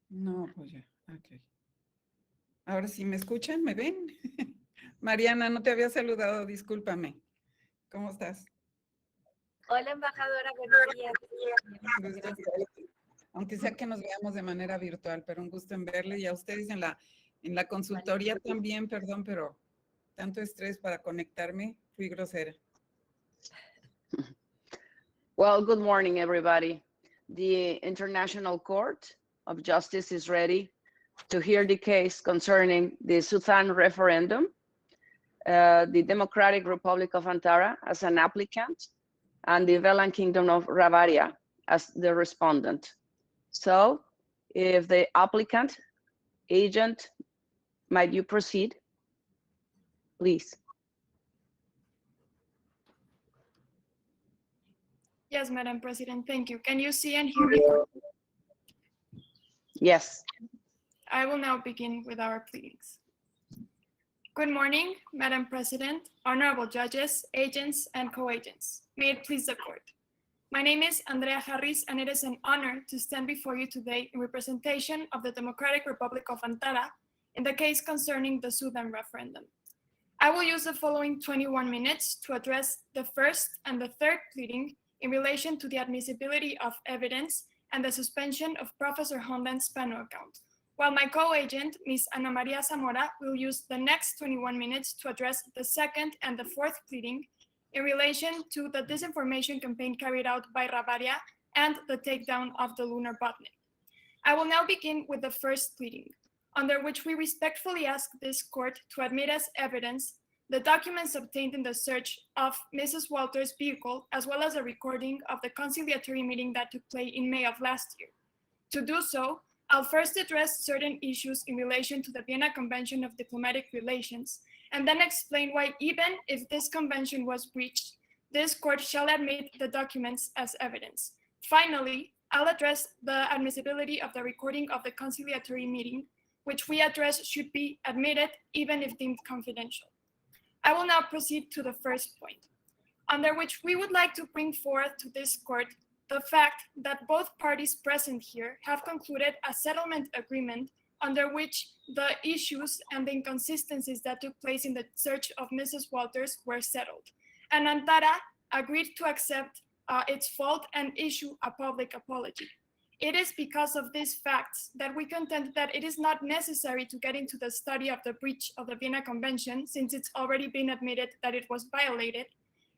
No, pues ya, ok. Ahora sí, ¿me escuchan? ¿Me ven? Mariana, no te había saludado, discúlpame. ¿Cómo estás? Hola, embajadora, buenos días. Gusto en verle. Aunque sea que nos veamos de manera virtual, pero un gusto en verle y a ustedes en la consultoría también, perdón, pero tanto estrés para conectarme, fui grosera. Well, good morning, everybody. The International Court of Justice is ready to hear the case concerning the Sudan referendum, the Democratic Republic of Antara as an applicant, and the Velan Kingdom of Ravaria as the respondent. So, if the applicant, agent, might you proceed, please? Yes, Madam President, thank you. Can you see and hear me? Yes. I will now begin with our pleadings. Good morning, Madam President, honorable judges, agents, and co-agents. May it please the court. My name is Andrea Harris, and it is an honor to stand before you today in representation of the Democratic Republic of Antara in the case concerning the Sudan referendum. I will use the following 21 minutes to address the first and the third pleading in relation to the admissibility of evidence and the suspension of Professor Hondan's panel account, while my co-agent, Ms. Ana Maria Zamora, will use the next 21 minutes to address the second and the fourth pleading in relation to the disinformation campaign carried out by Ravaria and the takedown of the lunar botnet. I will now begin with the first pleading, under which we respectfully ask this court to admit as evidence the documents obtained in the search of Mrs. Walters' vehicle, as well as a recording of the conciliatory meeting that took place in May of last year. To do so, I'll first address certain issues in relation to the Vienna Convention of Diplomatic Relations, and then explain why, even if this convention was breached, this court shall admit the documents as evidence. Finally, I'll address the admissibility of the recording of the conciliatory meeting, which we address should be admitted even if deemed confidential. I will now proceed to the first point, under which we would like to bring forth to this court the fact that both parties present here have concluded a settlement agreement under which the issues and the inconsistencies that took place in the search of Mrs. Walters were settled. And Antara agreed to accept its fault and issue a public apology. It is because of these facts that we contend that it is not necessary to get into the study of the breach of the Vienna Convention, since it's already been admitted that it was violated,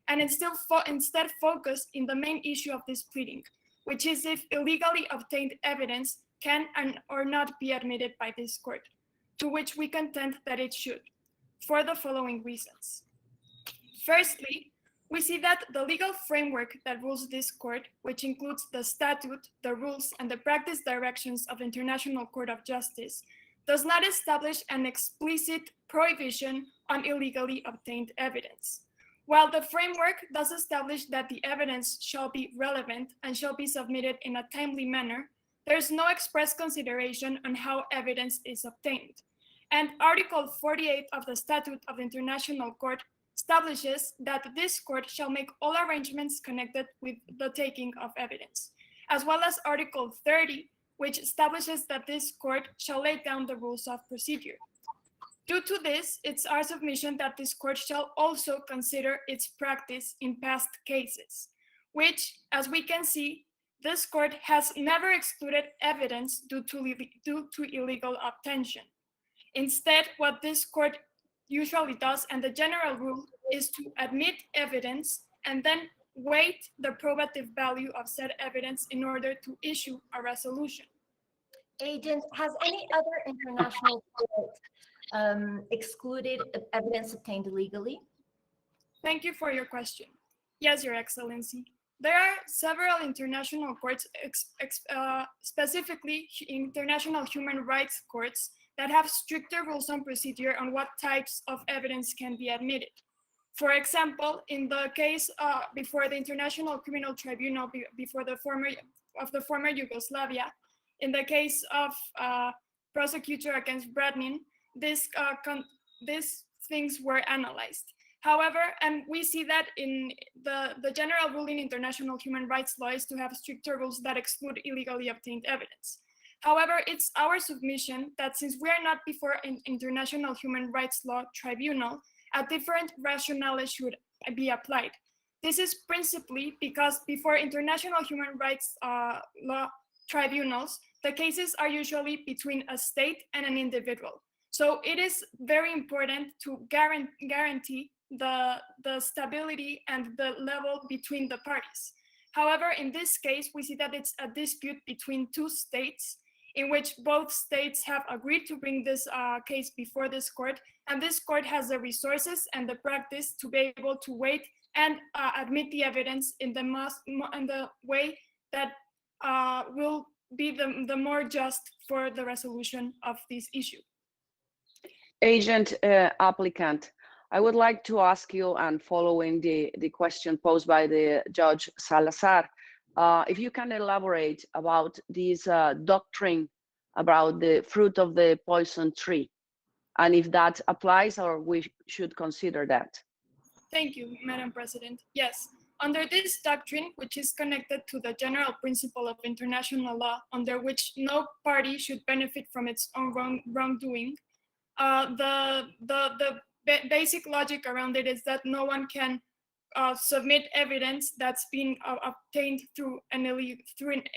and instead focus in the main issue of this pleading, which is if illegally obtained evidence can or not be admitted by this court, to which we contend that it should, for the following reasons. Firstly, we see that the legal framework that rules this court, which includes the statute, the rules, and the practice directions of the International Court of Justice, does not establish an explicit prohibition on illegally obtained evidence. While the framework does establish that the evidence shall be relevant and shall be submitted in a timely manner, there is no express consideration on how evidence is obtained. And Article 48 of the Statute of the International Court establishes that this court shall make all arrangements connected with the taking of evidence, as well as Article 30, which establishes that this court shall lay down the rules of procedure. Due to this, it's our submission that this court shall also consider its practice in past cases, which, as we can see, this court has never excluded evidence due to illegal obtention. Instead, what this court usually does, and the general rule, is to admit evidence and then weight the probative value of said evidence in order to issue a resolution. Agent, has any other international court excluded evidence obtained illegally? Thank you for your question. Yes, Your Excellency. There are several international courts, specifically international human rights courts, that have stricter rules on procedure on what types of evidence can be admitted. For example, in the case before the International Criminal Tribunal before the former Yugoslavia, in the case of prosecutor against Bradnin, these things were analyzed. However, and we see that in the general rule in international human rights law is to have stricter rules that exclude illegally obtained evidence. However, it's our submission that since we are not before an international human rights law tribunal, a different rationale should be applied. This is principally because before international human rights law tribunals, the cases are usually between a state and an individual. So it is very important to guarantee the stability and the level between the parties. However, in this case, we see that it's a dispute between two states in which both states have agreed to bring this case before this court, and this court has the resources and the practice to be able to wait and admit the evidence in the way that will be the more just for the resolution of this issue. Agent applicant, I would like to ask you, and following the question posed by the Judge Salazar, if you can elaborate about this doctrine about the fruit of the poison tree, and if that applies or we should consider that. Thank you, Madam President. Yes, under this doctrine, which is connected to the general principle of international law, under which no party should benefit from its own wrongdoing, the basic logic around it is that no one can submit evidence that's been obtained through an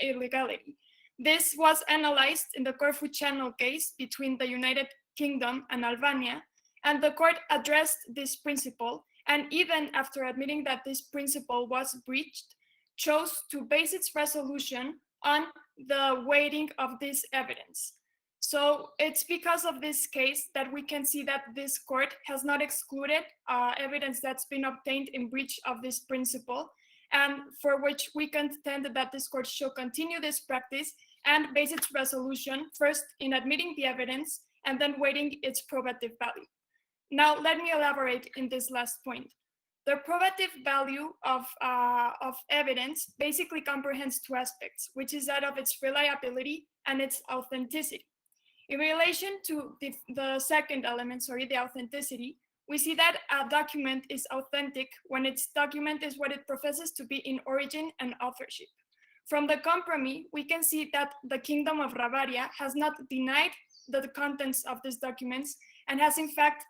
illegality. This was analyzed in the Corfu Channel case between the United Kingdom and Albania, and the court addressed this principle, and even after admitting that this principle was breached, chose to base its resolution on the weighting of this evidence. So it's because of this case that we can see that this court has not excluded evidence that's been obtained in breach of this principle, and for which we contend that this court should continue this practice and base its resolution first in admitting the evidence and then weighting its probative value. Now, let me elaborate in this last point. The probative value of evidence basically comprehends two aspects, which is that of its reliability and its authenticity. In relation to the second element, the authenticity, we see that a document is authentic when its document is what it professes to be in origin and authorship. From the compromise, we can see that the Kingdom of Ravaria has not denied the contents of these documents and has in fact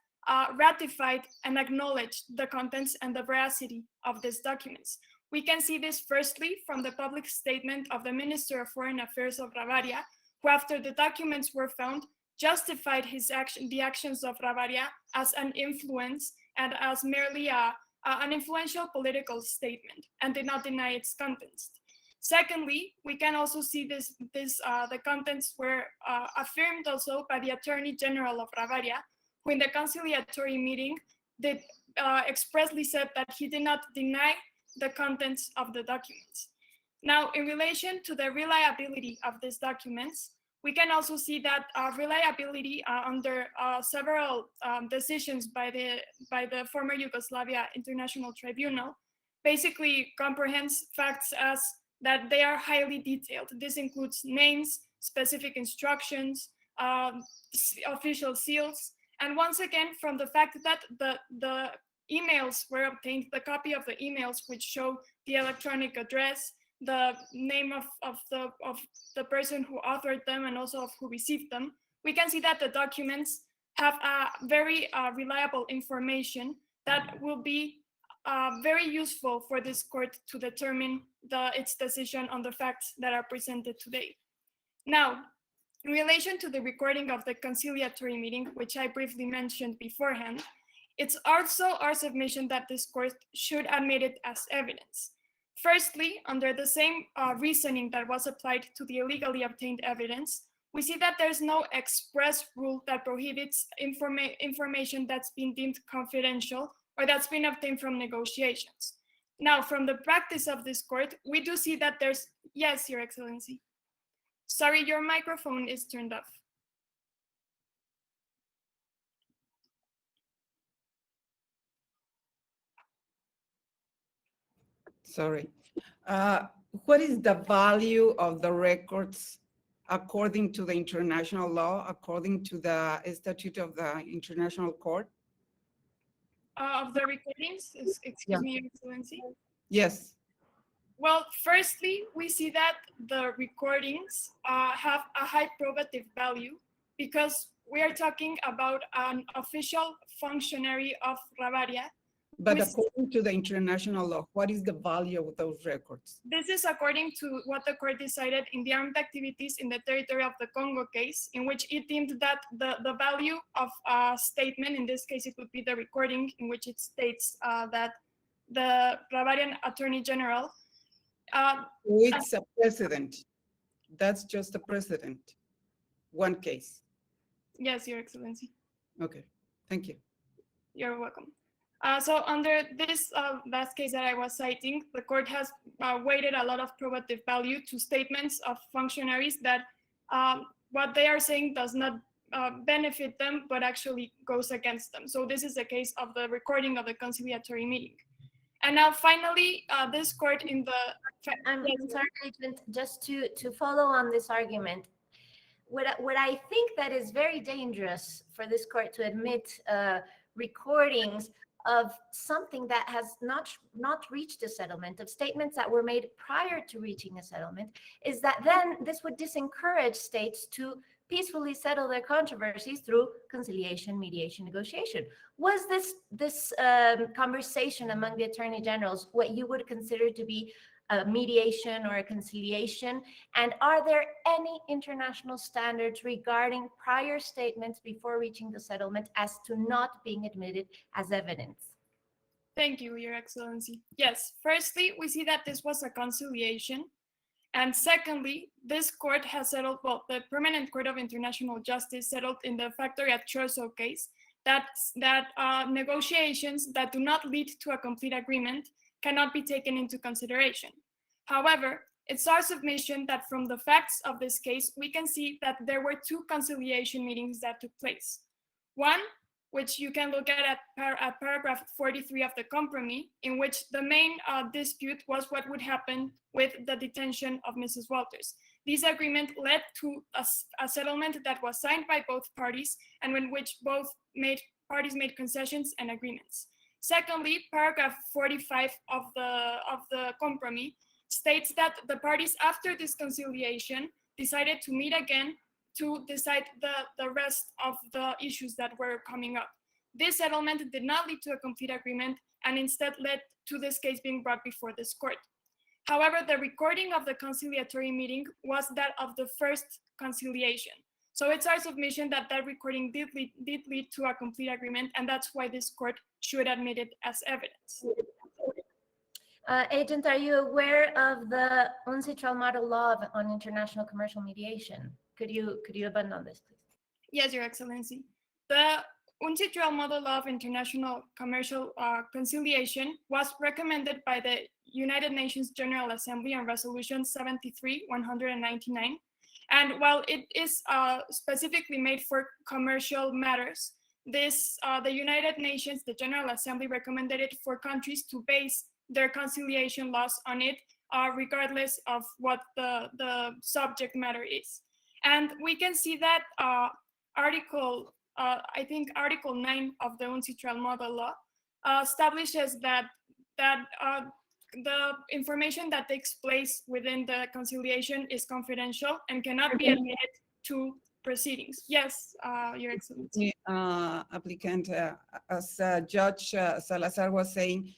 ratified and acknowledged the contents and the veracity of these documents. We can see this firstly from the public statement of the Minister of Foreign Affairs of Ravaria, who after the documents were found, justified the actions of Ravaria as an influence and as merely an influential political statement, and did not deny its contents. Secondly, we can also see the contents were affirmed also by the Attorney General of Ravaria, who in the conciliatory meeting did expressly said that he did not deny the contents of the documents. Now, in relation to the reliability of these documents, we can also see that reliability under several decisions by the former Yugoslavia International Tribunal basically comprehends facts as that they are highly detailed. This includes names, specific instructions, official seals, and once again, from the fact that the emails were obtained, the copy of the emails which show the electronic address, the name of the person who authored them and also of who received them, we can see that the documents have very reliable information that will be very useful for this court to determine its decision on the facts that are presented today. Now, in relation to the recording of the conciliatory meeting, which I briefly mentioned beforehand, it's also our submission that this court should admit it as evidence. Firstly, under the same reasoning that was applied to the illegally obtained evidence, we see that there's no express rule that prohibits information that's been deemed confidential or that's been obtained from negotiations. Now, from the practice of this court, we do see that there's, yes, Your Excellency. Sorry, your microphone is turned off. Sorry. What is the value of the records according to the international law, according to the statute of the International Court? Of the recordings, excuse me, Your Excellency. Yes. Well, firstly, we see that the recordings have a high probative value because we are talking about an official functionary of Ravaria. But Which- according to the international law, what is the value of those records? This is according to what the court decided in the armed activities in the territory of the Congo case, in which it deemed that the value of a statement, in this case it would be the recording in which it states that the Ravarian Attorney General It's a precedent. That's just a precedent. One case. yes, Your Excellency. Okay, thank you. You're welcome. So under this last case that I was citing, the court has weighted a lot of probative value to statements of functionaries that what they are saying does not benefit them, but actually goes against them. So this is the case of the recording of the conciliatory meeting. And now finally, this court in the... I'm sorry, Agent, just to follow on this argument. What I think that is very dangerous for this court to admit recordings of something that has not reached a settlement, of statements that were made prior to reaching a settlement, is that then this would disencourage states to peacefully settle their controversies through conciliation, mediation, negotiation. Was this conversation among the attorney generals what you would consider to be a mediation or a conciliation? And are there any international standards regarding prior statements before reaching the settlement as to not being admitted as evidence? Thank you, Your Excellency. Yes, firstly, we see that this was a conciliation. And secondly, this court has settled, well, the Permanent Court of International Justice settled in the Factory at Jessup case that negotiations that do not lead to a complete agreement cannot be taken into consideration. However, it's our submission that from the facts of this case, we can see that there were two conciliation meetings that took place. One, which you can look at paragraph 43 of the compromise, in which the main dispute was what would happen with the detention of Mrs. Walters. This agreement led to a settlement that was signed by both parties and in which both parties made concessions and agreements. Secondly, paragraph 45 of the compromise states that the parties after this conciliation decided to meet again to decide the rest of the issues that were coming up. This settlement did not lead to a complete agreement and instead led to this case being brought before this court. However, the recording of the conciliatory meeting was that of the first conciliation. So it's our submission that that recording did lead to a complete agreement, and that's why this court should admit it as evidence. Agent, are you aware of the UNCITRAL model law on international commercial mediation? Could you abundance on this, please? Yes, Your Excellency. The UNCITRAL model law of international commercial conciliation was recommended by the United Nations General Assembly on Resolution 73/199. And while it is specifically made for commercial matters, the United Nations, the General Assembly, recommended it for countries to base their conciliation laws on it, regardless of what the subject matter is. And we can see that I think Article 9 of the UNCITRAL model law establishes that the information that takes place within the conciliation is confidential and cannot be admitted to proceedings. Yes, Your Excellency. Applicant, as Judge Salazar was saying,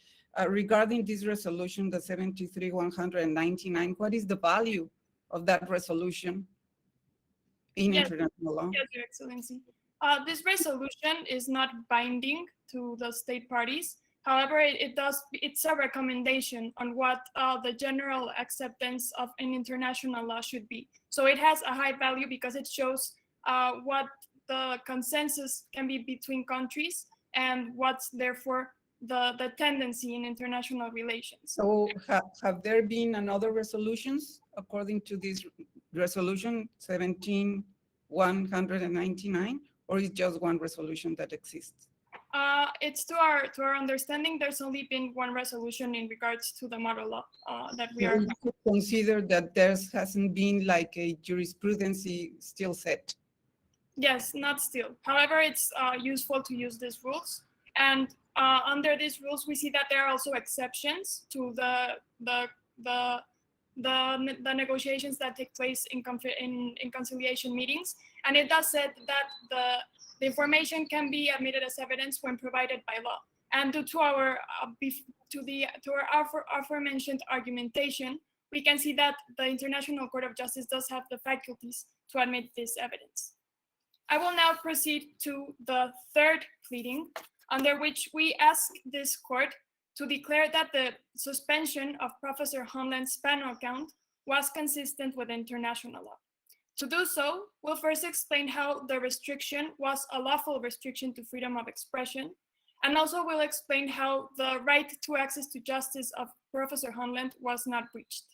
regarding this resolution, the 73/199, what is the value of that resolution in international law? Yes, Your Excellency. This resolution is not binding to the state parties. However, it's a recommendation on what the general acceptance of an international law should be. So it has a high value because it shows what the consensus can be between countries and what's therefore the tendency in international relations. So have there been another resolutions according to this resolution 17/199, or is just one resolution that exists? It's to our understanding, there's only been one resolution in regards to the model law that we are. Consider that there hasn't been like a jurisprudence still set. Yes, not still. However, it's useful to use these rules. And under these rules, we see that there are also exceptions to the the negotiations that take place in conciliation meetings, and it does say that the information can be admitted as evidence when provided by law. And due to our aforementioned argumentation, we can see that the International Court of Justice does have the faculties to admit this evidence. I will now proceed to the third pleading, under which we ask this court to declare that the suspension of Professor Honland's panel account was consistent with international law. To do so, we'll first explain how the restriction was a lawful restriction to freedom of expression, and also we'll explain how the right to access to justice of Professor Honland was not breached.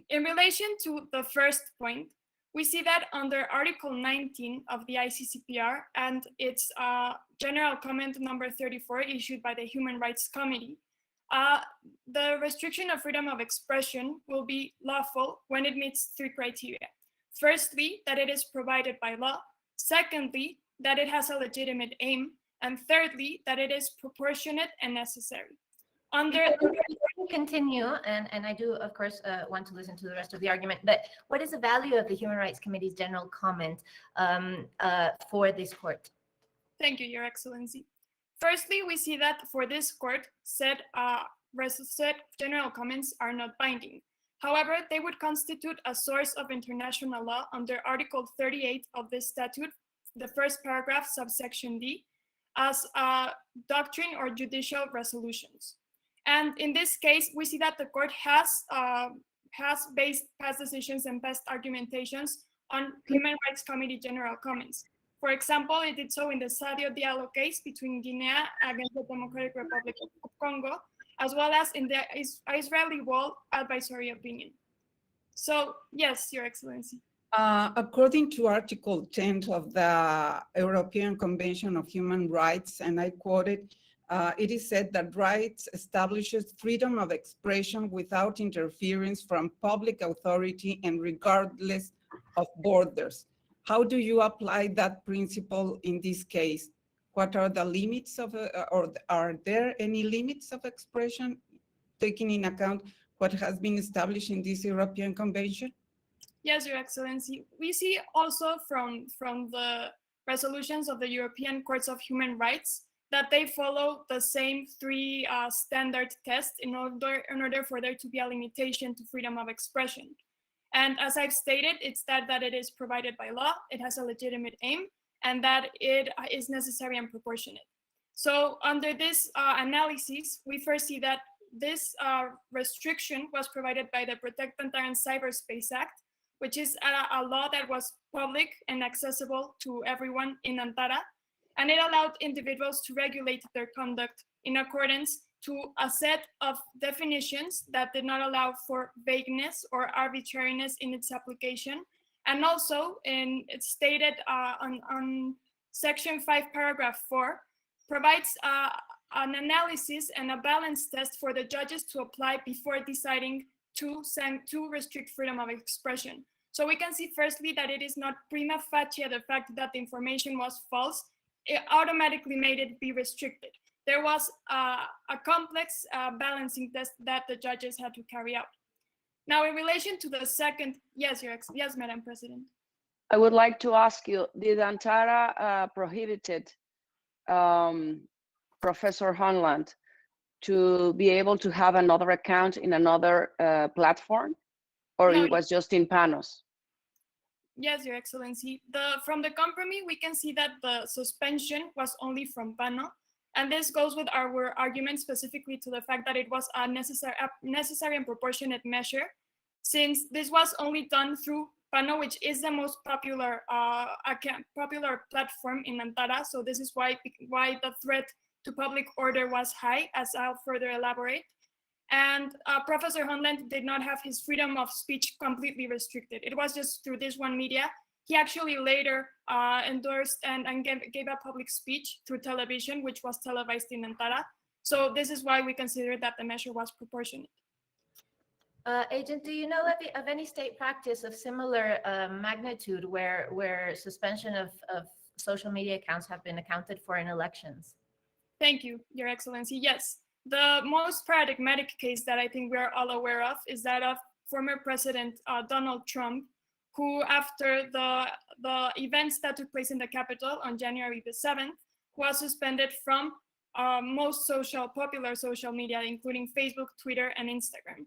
In relation to the first point, we see that under Article 19 of the ICCPR and its General Comment number 34 issued by the Human Rights Committee, the restriction of freedom of expression will be lawful when it meets three criteria. Firstly, that it is provided by law. Secondly, that it has a legitimate aim. And thirdly, that it is proportionate and necessary. Continue, and I do, of course, want to listen to the rest of the argument, but what is the value of the Human Rights Committee's general comment for this court? Thank you, Your Excellency. Firstly, we see that for this court, said general comments are not binding. However, they would constitute a source of international law under Article 38 of this statute, the first paragraph, subsection D, as doctrine or judicial resolutions. And in this case, we see that the court has based past decisions and past argumentations on Human Rights Committee general comments. For example, it did so in the Sadio Diallo case between Guinea against the Democratic Republic of Congo, as well as in the Israeli Wall advisory opinion. So, yes, Your Excellency. According to Article 10 of the European Convention of Human Rights, and I quote it, it is said that rights establishes freedom of expression without interference from public authority and regardless of borders. How do you apply that principle in this case? What are the limits of, or are there any limits of expression, taking in account what has been established in this European Convention? Yes, Your Excellency. We see also from the resolutions of the European Courts of Human Rights that they follow the same three standard tests in order for there to be a limitation to freedom of expression. And as I've stated, it's that it is provided by law, it has a legitimate aim, and that it is necessary and proportionate. So under this analysis, we first see that this restriction was provided by the Protect Antaran Cyberspace Act, which is a law that was public and accessible to everyone in Antara, and it allowed individuals to regulate their conduct in accordance to a set of definitions that did not allow for vagueness or arbitrariness in its application. And also, it's stated on Section 5, Paragraph 4, provides an analysis and a balance test for the judges to apply before deciding to restrict freedom of expression. So we can see firstly that it is not prima facie the fact that the information was false, it automatically made it be restricted. There was a complex balancing test that the judges had to carry out. Now, in relation to the second, yes, Madam President. I would like to ask you, did Antara prohibited Professor Honland to be able to have another account in another platform, or No, it was just in Panos? Yes, Your Excellency. From the compromise, we can see that the suspension was only from Pano, and this goes with our argument specifically to the fact that it was a necessary and proportionate measure, since this was only done through Pano, which is the most popular platform in Antara. So this is why the threat to public order was high, as I'll further elaborate. And Professor Honland did not have his freedom of speech completely restricted. It was just through this one media. He actually later endorsed and gave a public speech through television, which was televised in Antara. So this is why we consider that the measure was proportionate. Agent, do you know of any state practice of similar magnitude where suspension of social media accounts have been accounted for in elections? Thank you, Your Excellency. Yes. The most paradigmatic case that I think we are all aware of is that of former President Donald Trump, who after the events that took place in the Capitol on January the 7th, was suspended from most popular social media, including Facebook, Twitter, and Instagram.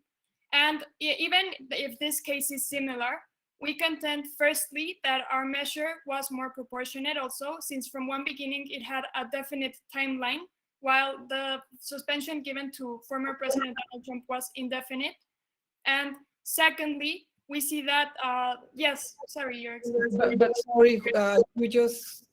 And even if this case is similar, we contend firstly that our measure was more proportionate also, since from one beginning it had a definite timeline, while the suspension given to former President Donald Trump was indefinite. And secondly, we see that, yes, sorry, Your Excellency. But sorry, we just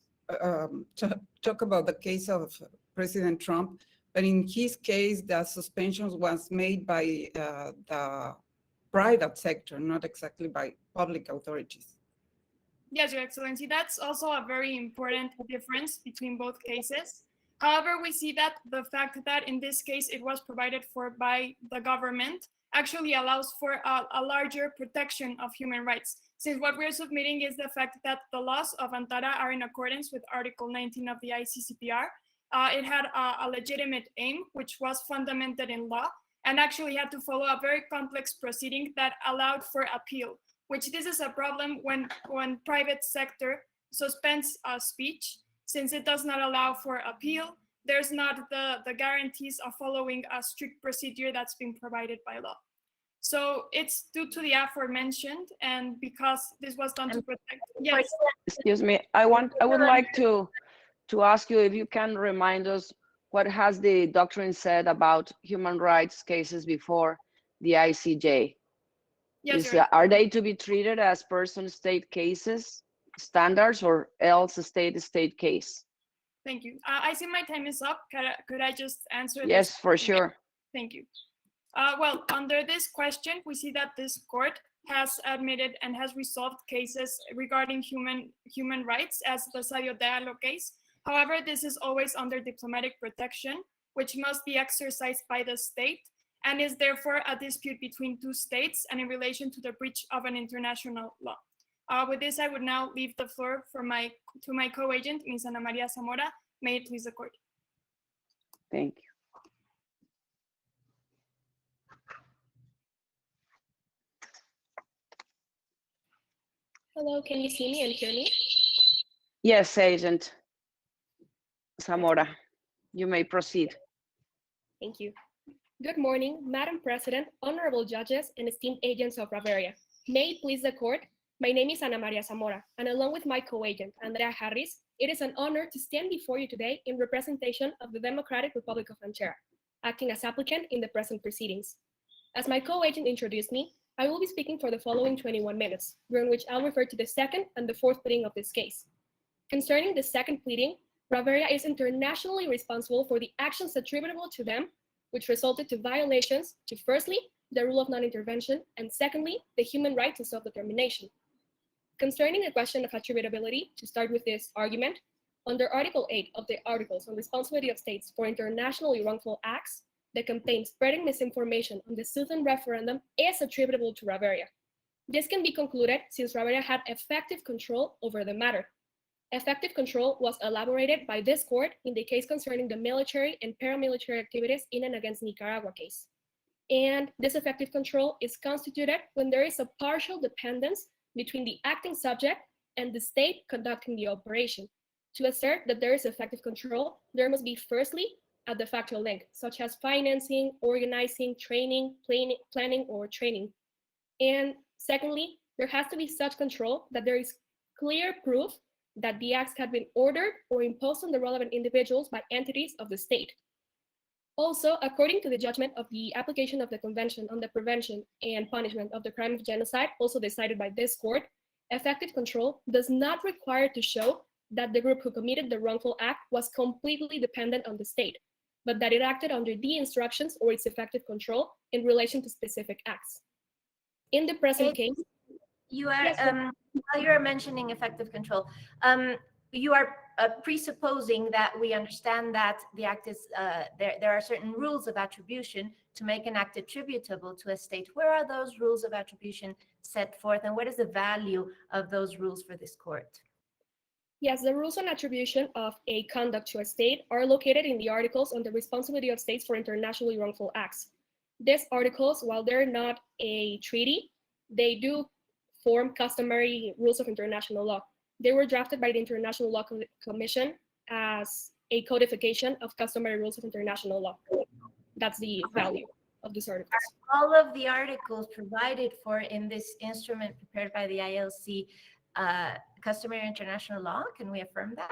talk about the case of President Trump, but in his case, the suspension was made by the private sector, not exactly by public authorities. Yes, Your Excellency, that's also a very important difference between both cases. However, we see that the fact that in this case it was provided for by the government actually allows for a larger protection of human rights, since what we're submitting is the fact that the laws of Antara are in accordance with Article 19 of the ICCPR. It had a legitimate aim, which was fundamented in law, and actually had to follow a very complex proceeding that allowed for appeal, which this is a problem when private sector suspends speech, since it does not allow for appeal. There's not the guarantees of following a strict procedure that's been provided by law. So it's due to the aforementioned, and because this was done to protect. Yes. Excuse me, I would like to ask you if you can remind us what has the doctrine said about human rights cases before the ICJ? Yes, Are they to be treated as person-state cases, standards, or else a state-to-state case? Thank you. I see my time is up. Could I just answer? Yes, this? for sure. Thank you. Well, under this question, we see that this court has admitted and has resolved cases regarding human rights, as the Sadio Diallo case. However, this is always under diplomatic protection, which must be exercised by the state, and is therefore a dispute between two states and in relation to the breach of an international law. With this, I would now leave the floor to my co-agent, Ms. Ana Maria Zamora. May it please the court. Thank you. Hello, can you see me and hear me? Yes, Agent Zamora, you may proceed. Thank you. Good morning, Madam President, honorable judges, and esteemed agents of Bavaria. May it please the court, my name is Ana Maria Zamora, and along with my co-agent, Andrea Harris, it is an honor to stand before you today in representation of the Democratic Republic of Antara, acting as applicant in the present proceedings. As my co-agent introduced me, I will be speaking for the following 21 minutes, during which I'll refer to the second and the fourth pleading of this case. Concerning the second pleading, Bavaria is internationally responsible for the actions attributable to them, which resulted to violations to, firstly, the rule of non-intervention, and secondly, the human right to self-determination. Concerning the question of attributability, to start with this argument, under Article 8 of the Articles on Responsibility of States for Internationally Wrongful Acts, the campaign spreading misinformation on the Southern referendum is attributable to Bavaria. This can be concluded since Bavaria had effective control over the matter. Effective control was elaborated by this court in the case concerning the military and paramilitary activities in and against Nicaragua case. And this effective control is constituted when there is a partial dependence between the acting subject and the state conducting the operation. To assert that there is effective control, there must be firstly a de facto link, such as financing, organizing, training, planning, or training. And secondly, there has to be such control that there is clear proof that the acts had been ordered or imposed on the relevant individuals by entities of the state. Also, according to the judgment of the application of the Convention on the Prevention and Punishment of the Crime of Genocide, also decided by this court, effective control does not require to show that the group who committed the wrongful act was completely dependent on the state, but that it acted under the instructions or its effective control in relation to specific acts. In the present case, you are, yes, while you're mentioning effective control, you are presupposing that we understand that the act is, there are certain rules of attribution to make an act attributable to a state. Where are those rules of attribution set forth, and what is the value of those rules for this court? Yes, the rules on attribution of a conduct to a state are located in the articles on the responsibility of states for internationally wrongful acts. These articles, while they're not a treaty, they do form customary rules of international law. They were drafted by the International Law Commission as a codification of customary rules of international law. That's the value of these articles. All of the articles provided for in this instrument prepared by the ILC customary international law. Can we affirm that?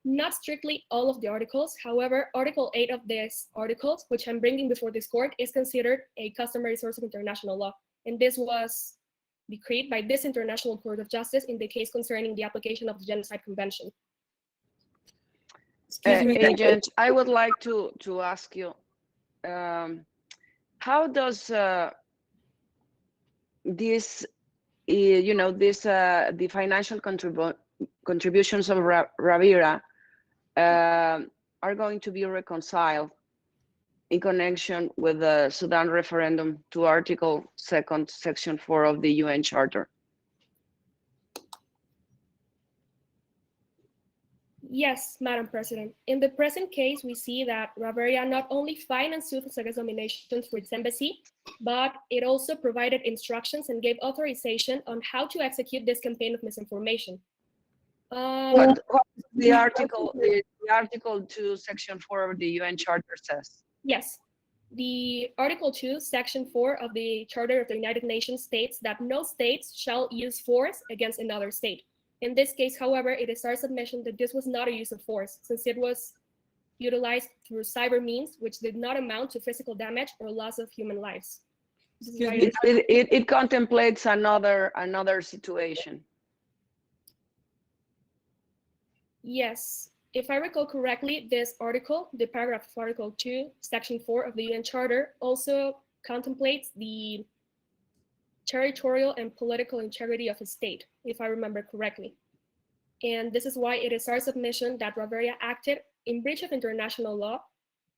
Not strictly all of the articles. However, Article 8 of these articles, which I'm bringing before this court, is considered a customary source of international law. And this was decreed by this International Court of Justice in the case concerning the application of the Genocide Convention. Agent, I would like to ask you, how does this, the financial contributions of Ravira are going to be reconciled in connection with the Sudan referendum to Article 2, Section 4 of the UN Charter? Yes, Madam President. In the present case, we see that Ravira not only financed Sudan's nominations for its embassy, but it also provided instructions and gave authorization on how to execute this campaign of misinformation. What the Article 2, Section 4 of the UN Charter says? Yes. The Article 2, Section 4 of the Charter of the United Nations states that no state shall use force against another state. In this case, however, it is our submission that this was not a use of force, since it was utilized through cyber means, which did not amount to physical damage or loss of human lives. It contemplates another situation. Yes. If I recall correctly, this article, the paragraph of Article 2, Section 4 of the UN Charter, also contemplates the territorial and political integrity of a state, if I remember correctly. And this is why it is our submission that Ravira acted in breach of international law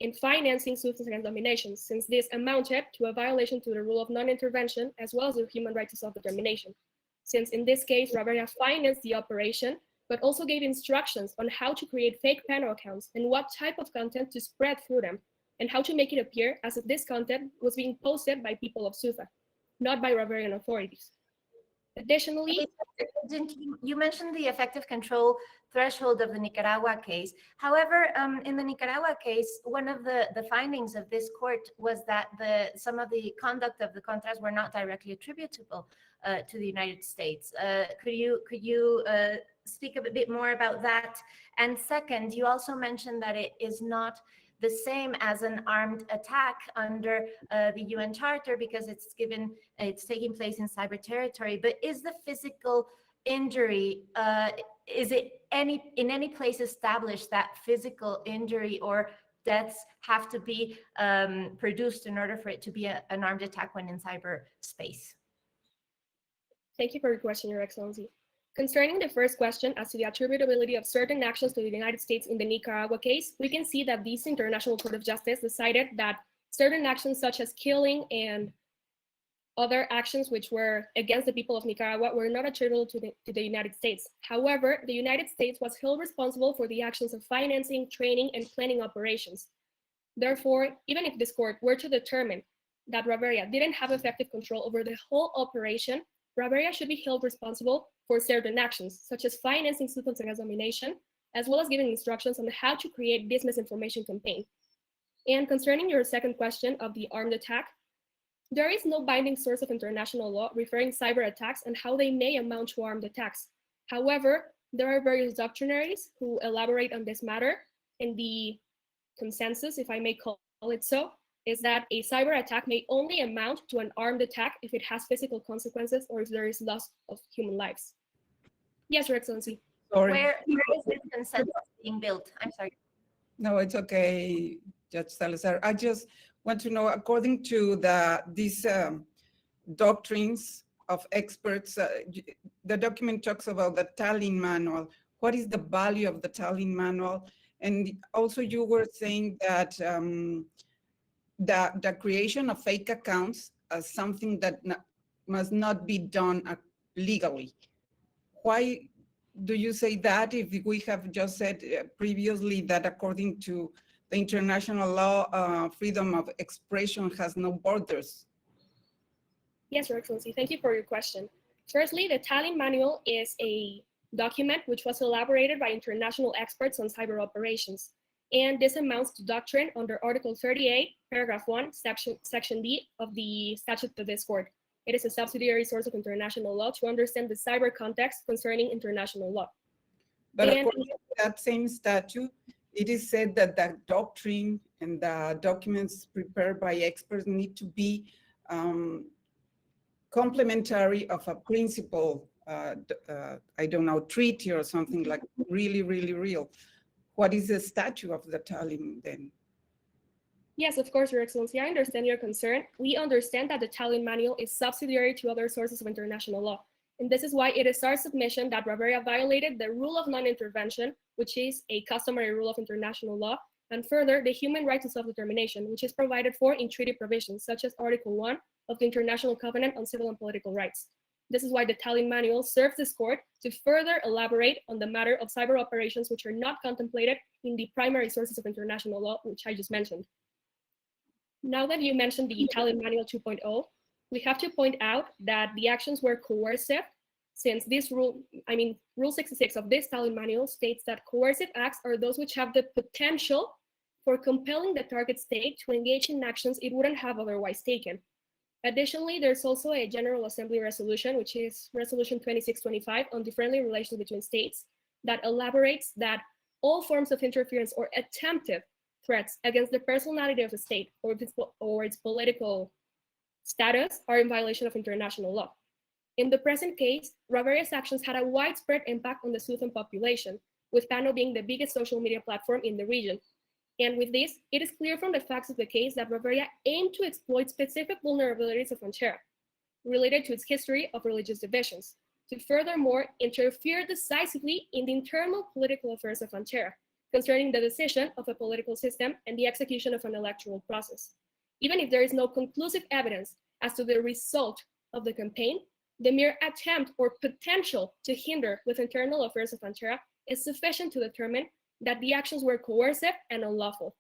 in financing Sudan's domination, since this amounted to a violation to the rule of non-intervention as well as the human right to self-determination. Since in this case, Ravira financed the operation, but also gave instructions on how to create fake panel accounts and what type of content to spread through them, and how to make it appear as if this content was being posted by people of Sudan, not by Ravirian authorities. Additionally, you mentioned the effective control threshold of the Nicaragua case. However, in the Nicaragua case, one of the findings of this court was that some of the conduct of the Contras were not directly attributable to the United States. Could you speak a bit more about that? And second, you also mentioned that it is not the same as an armed attack under the UN Charter because it's taking place in cyber territory. But is the physical injury, is it in any place established that physical injury or deaths have to be produced in order for it to be an armed attack when in cyberspace? Thank you for your question, Your Excellency. Concerning the first question as to the attributability of certain actions to the United States in the Nicaragua case, we can see that this International Court of Justice decided that certain actions such as killing and other actions which were against the people of Nicaragua were not attributable to the United States. However, the United States was held responsible for the actions of financing, training, and planning operations. Therefore, even if this court were to determine that Ravira didn't have effective control over the whole operation, Ravira should be held responsible for certain actions, such as financing Sudan's domination, as well as giving instructions on how to create this misinformation campaign. And concerning your second question of the armed attack, there is no binding source of international law referring cyber attacks and how they may amount to armed attacks. However, there are various doctrinaries who elaborate on this matter, and the consensus, if I may call it so, is that a cyber attack may only amount to an armed attack if it has physical consequences or if there is loss of human lives. Yes, Your Excellency. Sorry. Where is this consensus being built? I'm sorry. No, it's okay, Judge Salazar. I just want to know, according to these doctrines of experts, the document talks about the Tallinn Manual. What is the value of the Tallinn Manual? And also you were saying that the creation of fake accounts as something that must not be done legally. Why do you say that if we have just said previously that according to the international law, freedom of expression has no borders? Yes, Your Excellency, thank you for your question. Firstly, the Tallinn Manual is a document which was elaborated by international experts on cyber operations. And this amounts to doctrine under Article 38, Paragraph 1, Section D of the Statute of this Court. It is a subsidiary source of international law to understand the cyber context concerning international law. But And according to that same statute, it is said that that doctrine and the documents prepared by experts need to be complementary of a principle, I don't know, treaty or something like really, really real. What is the statute of the Tallinn then? yes, of course, Your Excellency, I understand your concern. We understand that the Tallinn Manual is subsidiary to other sources of international law. And this is why it is our submission that Bavaria violated the rule of non-intervention, which is a customary rule of international law, and further, the human right to self-determination, which is provided for in treaty provisions, such as Article 1 of the International Covenant on Civil and Political Rights. This is why the Tallinn Manual serves this court to further elaborate on the matter of cyber operations which are not contemplated in the primary sources of international law, which I just mentioned. Now that you mentioned the Tallinn Manual 2.0, we have to point out that the actions were coercive, since this rule, Rule 66 of this Tallinn Manual states that coercive acts are those which have the potential for compelling the target state to engage in actions it wouldn't have otherwise taken. Additionally, there's also a General Assembly resolution, which is Resolution 2625 on the friendly relations between states, that elaborates that all forms of interference or attempted threats against the personality of a state or its political status are in violation of international law. In the present case, Bavaria's actions had a widespread impact on the Southern population, with Pano being the biggest social media platform in the region. And with this, it is clear from the facts of the case that Bavaria aimed to exploit specific vulnerabilities of Anchera, related to its history of religious divisions, to furthermore interfere decisively in the internal political affairs of Anchera, concerning the decision of a political system and the execution of an electoral process. Even if there is no conclusive evidence as to the result of the campaign, the mere attempt or potential to hinder with internal affairs of Anchera is sufficient to determine that the actions were coercive and unlawful.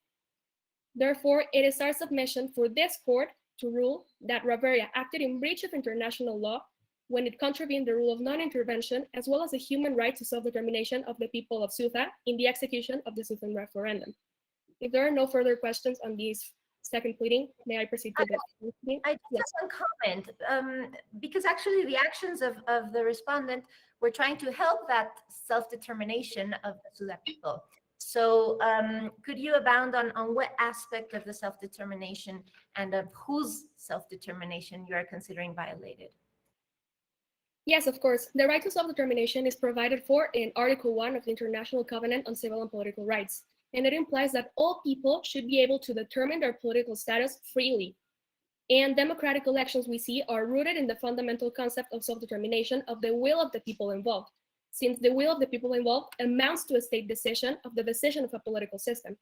Therefore, it is our submission for this court to rule that Bavaria acted in breach of international law when it contravened the rule of non-intervention, as well as the human right to self-determination of the people of Ceuta in the execution of the Southern referendum. If there are no further questions on this second pleading, may I proceed to the I just have one comment, because actually the actions of the respondent were trying to help that self-determination of the Souda people. So could you abound on what aspect of the self-determination and of whose self-determination you are considering violated? Yes, of course. The right to self-determination is provided for in Article 1 of the International Covenant on Civil and Political Rights, and it implies that all people should be able to determine their political status freely. And democratic elections we see are rooted in the fundamental concept of self-determination of the will of the people involved, since the will of the people involved amounts to a state decision of the decision of a political system.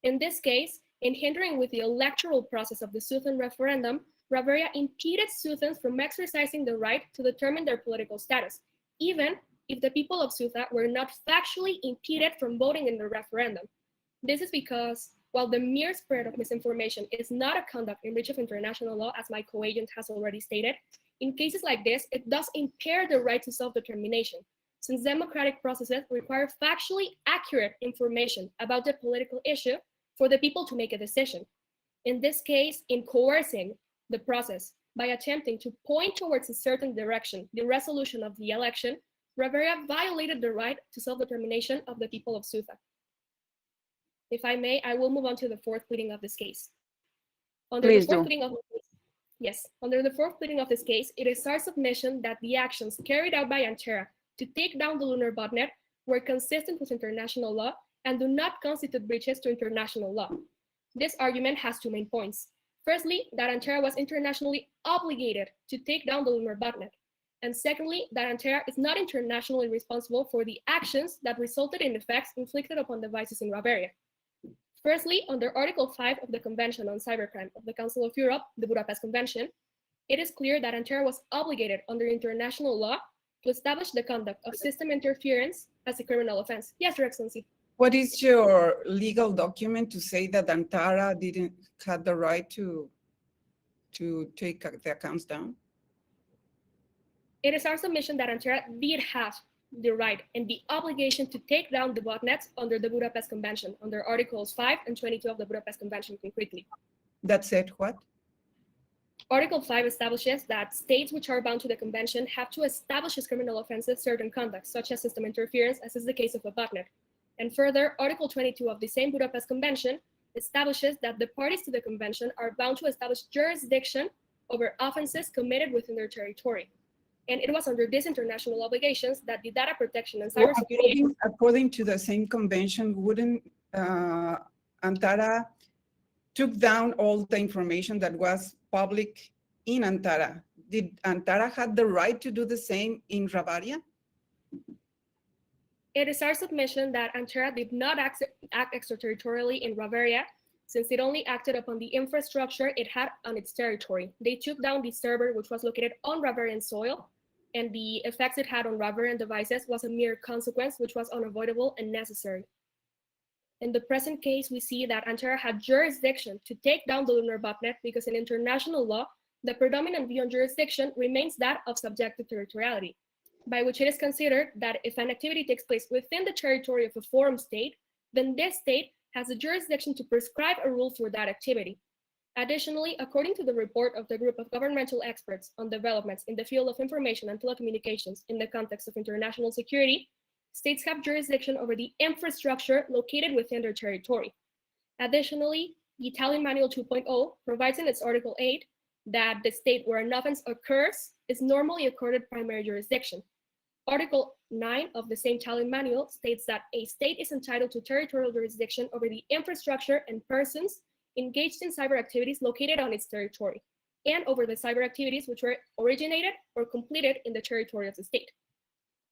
In this case, in hindering with the electoral process of the Southern referendum, Bavaria impeded Southans from exercising the right to determine their political status, even if the people of Ceuta were not factually impeded from voting in the referendum. This is because, while the mere spread of misinformation is not a conduct in breach of international law, as my co-agent has already stated, in cases like this, it does impair the right to self-determination, since democratic processes require factually accurate information about the political issue for the people to make a decision. In this case, in coercing the process by attempting to point towards a certain direction, the resolution of the election, Bavaria violated the right to self-determination of the people of Ceuta. If I may, I will move on to the fourth pleading of this case. Under the fourth pleading of this case, it is our submission that the actions carried out by Anchera to take down the lunar botnet were consistent with international law and do not constitute breaches to international law. This argument has two main points. Firstly, that Anchera was internationally obligated to take down the lunar botnet. And secondly, that Anchera is not internationally responsible for the actions that resulted in effects inflicted upon devices in Bavaria. Firstly, under Article 5 of the Convention on Cybercrime of the Council of Europe, the Budapest Convention, it is clear that Anchera was obligated under international law to establish the conduct of system interference as a criminal offense. Yes, Your Excellency. What is your legal document to say that Antara didn't have the right to take the accounts down? It is our submission that Antara did have the right and the obligation to take down the botnets under the Budapest Convention, under Articles 5 and 22 of the Budapest Convention concretely. That said what? Article 5 establishes that states which are bound to the convention have to establish as criminal offenses certain conducts, such as system interference, as is the case of a botnet. And further, Article 22 of the same Budapest Convention establishes that the parties to the convention are bound to establish jurisdiction over offenses committed within their territory. And it was under these international obligations that the data protection and cybersecurity... According to the same convention, wouldn't Antara took down all the information that was public in Antara? Did Antara have the right to do the same in Ravaria? It is our submission that Antara did not act extraterritorially in Ravaria, since it only acted upon the infrastructure it had on its territory. They took down the server, which was located on Ravarian soil, and the effects it had on Ravarian devices was a mere consequence, which was unavoidable and necessary. In the present case, we see that Antara had jurisdiction to take down the lunar botnet because in international law, the predominant view on jurisdiction remains that of subjective territoriality, by which it is considered that if an activity takes place within the territory of a forum state, then this state has the jurisdiction to prescribe a rule for that activity. Additionally, according to the report of the group of governmental experts on developments in the field of information and telecommunications in the context of international security, states have jurisdiction over the infrastructure located within their territory. Additionally, the Italian Manual 2.0 provides in its Article 8 that the state where an offense occurs is normally accorded primary jurisdiction. Article 9 of the same Italian manual states that a state is entitled to territorial jurisdiction over the infrastructure and persons engaged in cyber activities located on its territory, and over the cyber activities which were originated or completed in the territory of the state.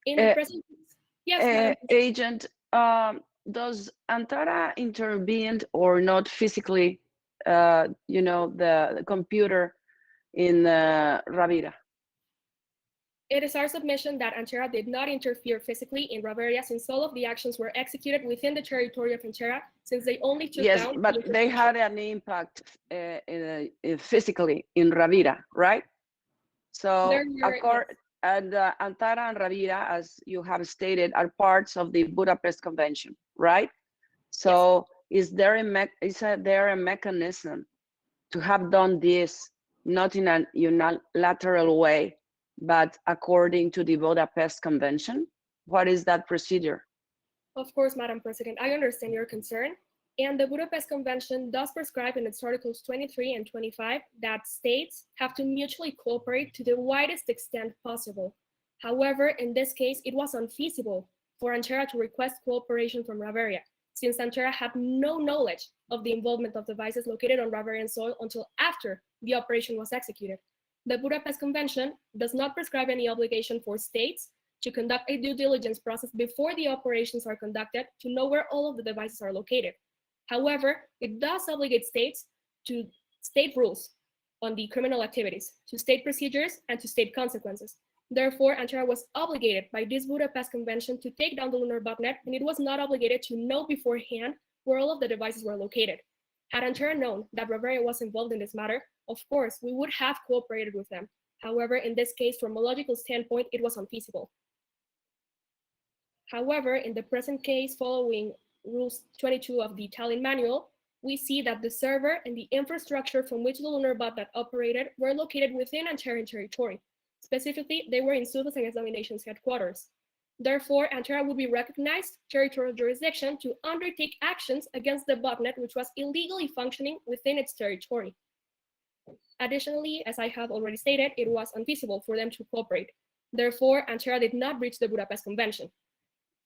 In the present case, yes, Agent, does Antara intervene or not physically, the computer in Ravira? It is our submission that Antara did not interfere physically in Ravaria, since all of the actions were executed within the territory of Antara, since they only took down... Yes, but they had an impact physically in Ravira, right? So, and Antara and Ravira, as you have stated, are parts of the Budapest Convention, right? So, yes. Is there a mechanism to have done this, not in a unilateral way, but according to the Budapest Convention? What is that procedure? Of course, Madam President, I understand your concern. And the Budapest Convention does prescribe in its Articles 23 and 25 that states have to mutually cooperate to the widest extent possible. However, in this case, it was unfeasible for Antara to request cooperation from Ravaria, since Antara had no knowledge of the involvement of devices located on Ravarian soil until after the operation was executed. The Budapest Convention does not prescribe any obligation for states to conduct a due diligence process before the operations are conducted to know where all of the devices are located. However, it does obligate states to state rules on the criminal activities, to state procedures, and to state consequences. Therefore, Antara was obligated by this Budapest Convention to take down the lunar botnet, and it was not obligated to know beforehand where all of the devices were located. Had Antara known that Ravaria was involved in this matter, of course, we would have cooperated with them. However, in this case, from a logical standpoint, it was unfeasible. However, in the present case, following Rules 22 of the Italian manual, we see that the server and the infrastructure from which the lunar botnet operated were located within Antaran territory. Specifically, they were in Surface and Examinations headquarters. Therefore, Antara would be recognized territorial jurisdiction to undertake actions against the botnet, which was illegally functioning within its territory. Additionally, as I have already stated, it was unfeasible for them to cooperate. Therefore, Antara did not breach the Budapest Convention.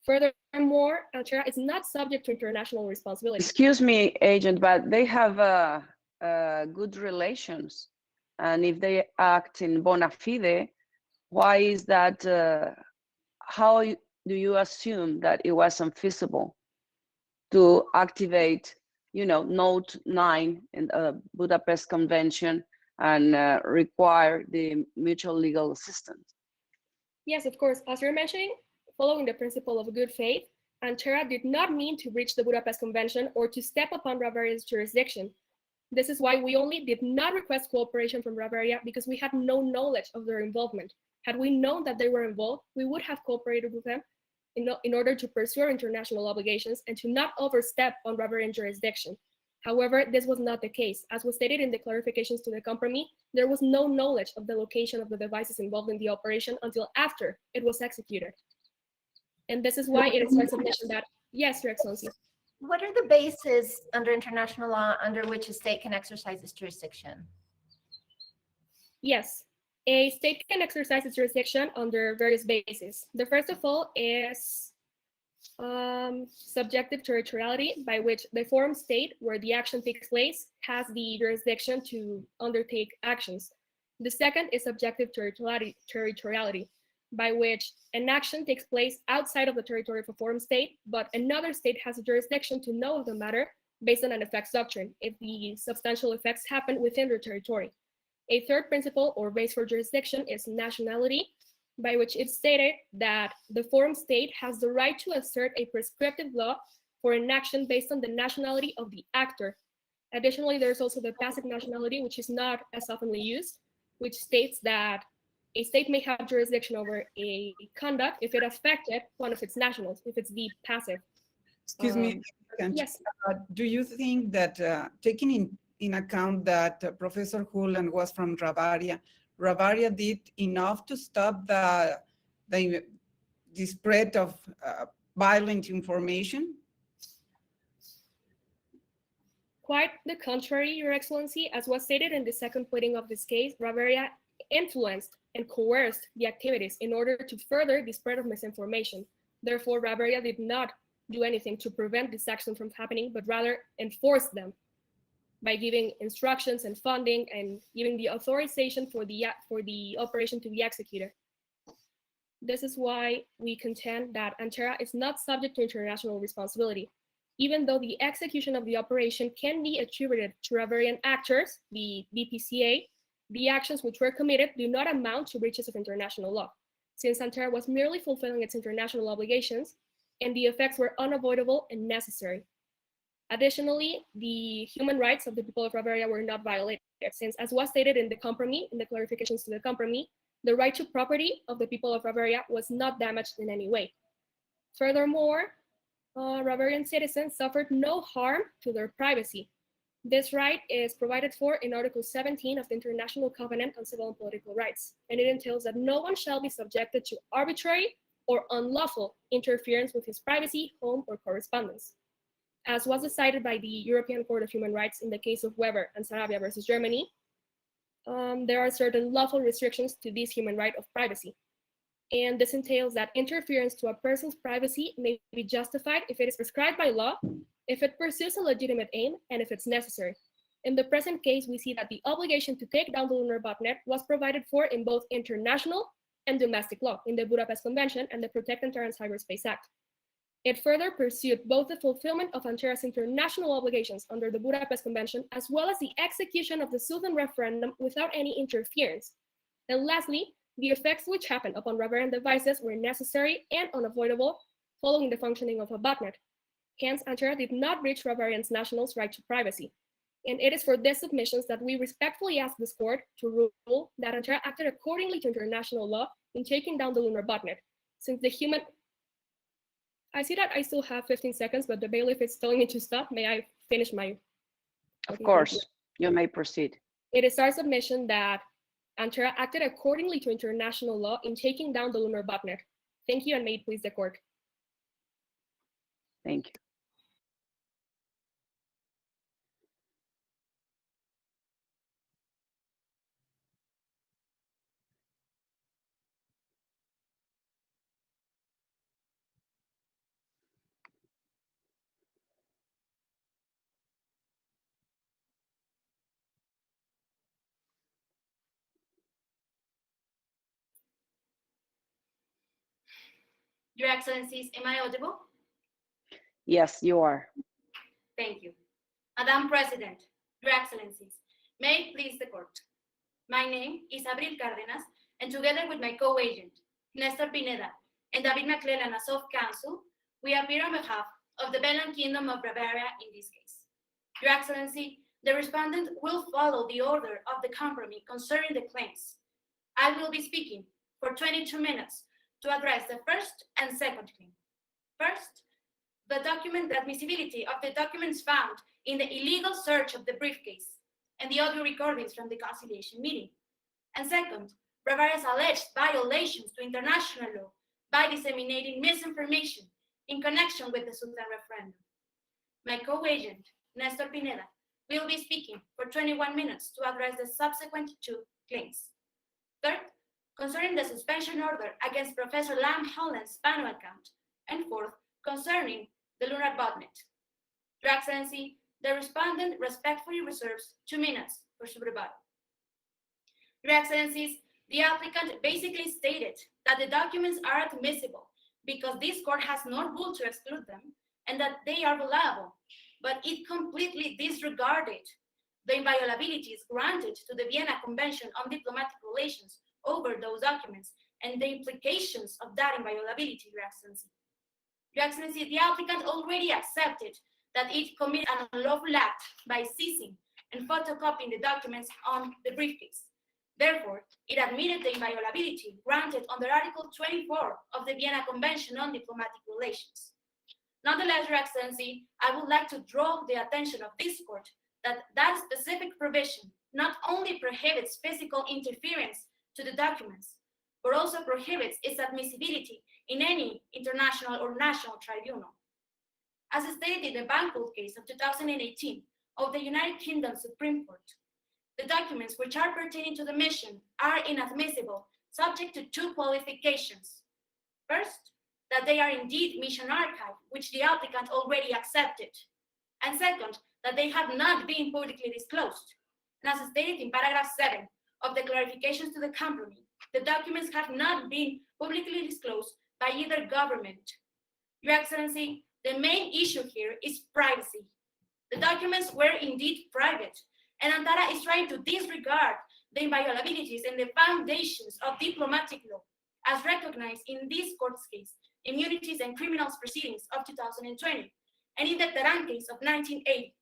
Furthermore, Antara is not subject to international responsibility. Excuse me, Agent, but they have good relations. And if they act in bona fide, why is that? How do you assume that it was unfeasible to activate, Note 9 in the Budapest Convention and require the mutual legal assistance? Yes, of course. As you're mentioning, following the principle of good faith, Antera did not mean to breach the Budapest Convention or to step upon Bavaria's jurisdiction. This is why we only did not request cooperation from Bavaria because we had no knowledge of their involvement. Had we known that they were involved, we would have cooperated with them in order to pursue our international obligations and to not overstep on Bavarian jurisdiction. However, this was not the case. As was stated in the clarifications to the compromise, there was no knowledge of the location of the devices involved in the operation until after it was executed. And this is why it is our submission that, yes, Your Excellency. What are the bases under international law under which a state can exercise its jurisdiction? Yes, a state can exercise its jurisdiction under various bases. The first of all is subjective territoriality, by which the forum state where the action takes place has the jurisdiction to undertake actions. The second is subjective territoriality, by which an action takes place outside of the territory of a forum state, but another state has a jurisdiction to know of the matter based on an effects doctrine if the substantial effects happen within their territory. A third principle or base for jurisdiction is nationality, by which it's stated that the forum state has the right to assert a prescriptive law for an action based on the nationality of the actor. Additionally, there's also the passive nationality, which is not as oftenly used, which states that a state may have jurisdiction over a conduct if it affected one of its nationals, if it's the passive. Excuse me. Yes. Do you think that taking in account that Professor Hulan was from Bavaria did enough to stop the spread of violent information? Quite the contrary, Your Excellency. As was stated in the second pleading of this case, Bavaria influenced and coerced the activities in order to further the spread of misinformation. Therefore, Bavaria did not do anything to prevent this action from happening, but rather enforce them by giving instructions and funding and giving the authorization for the operation to be executed. This is why we contend that Antera is not subject to international responsibility, even though the execution of the operation can be attributed to Bavarian actors, the BPCA. The actions which were committed do not amount to breaches of international law, since Antera was merely fulfilling its international obligations and the effects were unavoidable and necessary. Additionally, the human rights of the people of Bavaria were not violated, since, as was stated in the compromise, in the clarifications to the compromise, the right to property of the people of Bavaria was not damaged in any way. Furthermore, Bavarian citizens suffered no harm to their privacy. This right is provided for in Article 17 of the International Covenant on Civil and Political Rights, and it entails that no one shall be subjected to arbitrary or unlawful interference with his privacy, home, or correspondence. As was decided by the European Court of Human Rights in the case of Weber and Sarabia versus Germany, there are certain lawful restrictions to this human right of privacy. And this entails that interference to a person's privacy may be justified if it is prescribed by law, if it pursues a legitimate aim, and if it's necessary. In the present case, we see that the obligation to take down the lunar botnet was provided for in both international and domestic law, in the Budapest Convention and the Protect Antera and Cyberspace Act. It further pursued both the fulfillment of Antera's international obligations under the Budapest Convention, as well as the execution of the Southern referendum without any interference. And lastly, the effects which happened upon Bavarian devices were necessary and unavoidable following the functioning of a botnet. Hence, Antera did not breach Bavarian nationals' right to privacy. And it is for these submissions that we respectfully ask this court to rule that Antera acted accordingly to international law in taking down the lunar botnet, since the human... I see that I still have 15 seconds, but the bailiff is telling me to stop. May I finish my... Of course, you may proceed. It is our submission that Antera acted accordingly to international law in taking down the lunar botnet. Thank you, and may it please the court. Thank you. Your Excellencies, am I audible? Yes, you are. Thank you. Madam President, Your Excellencies, may it please the court. My name is Abril Cárdenas, and together with my co-agent, Nestor Pineda, and David McClellan as of counsel, we appear on behalf of the Belgian Kingdom of Bavaria in this case. Your Excellency, the respondent will follow the order of the compromise concerning the claims. I will be speaking for 22 minutes to address the first and second claim. First, the admissibility of the documents found in the illegal search of the briefcase and the audio recordings from the conciliation meeting. And second, Bavaria's alleged violations to international law by disseminating misinformation in connection with the Sultan referendum. My co-agent, Nestor Pineda, will be speaking for 21 minutes to address the subsequent two claims. Third, concerning the suspension order against Professor Lam Holland's Pano account. And fourth, concerning the lunar botnet. Your Excellency, the respondent respectfully reserves 2 minutes for sub rebuttal. Your Excellencies, the applicant basically stated that the documents are admissible because this court has no rule to exclude them and that they are reliable, but it completely disregarded the inviolabilities granted to the Vienna Convention on Diplomatic Relations over those documents and the implications of that inviolability, Your Excellency. Your Excellency, the applicant already accepted that it committed an unlawful act by seizing and photocopying the documents on the briefcase. Therefore, it admitted the inviolability granted under Article 24 of the Vienna Convention on Diplomatic Relations. Nonetheless, Your Excellency, I would like to draw the attention of this court that that specific provision not only prohibits physical interference to the documents, but also prohibits its admissibility in any international or national tribunal. As stated in the Bancourt case of 2018 of the United Kingdom Supreme Court, the documents which are pertaining to the mission are inadmissible, subject to two qualifications. First, that they are indeed mission archive, which the applicant already accepted. And second, that they have not been publicly disclosed. And as stated in paragraph 7 of the clarifications to the compromise, the documents have not been publicly disclosed by either government. Your Excellency, the main issue here is privacy. The documents were indeed private, and Antara is trying to disregard the inviolabilities and the foundations of diplomatic law, as recognized in this court's case, Immunities and Criminals Proceedings of 2020, and in the Terán case of 1980.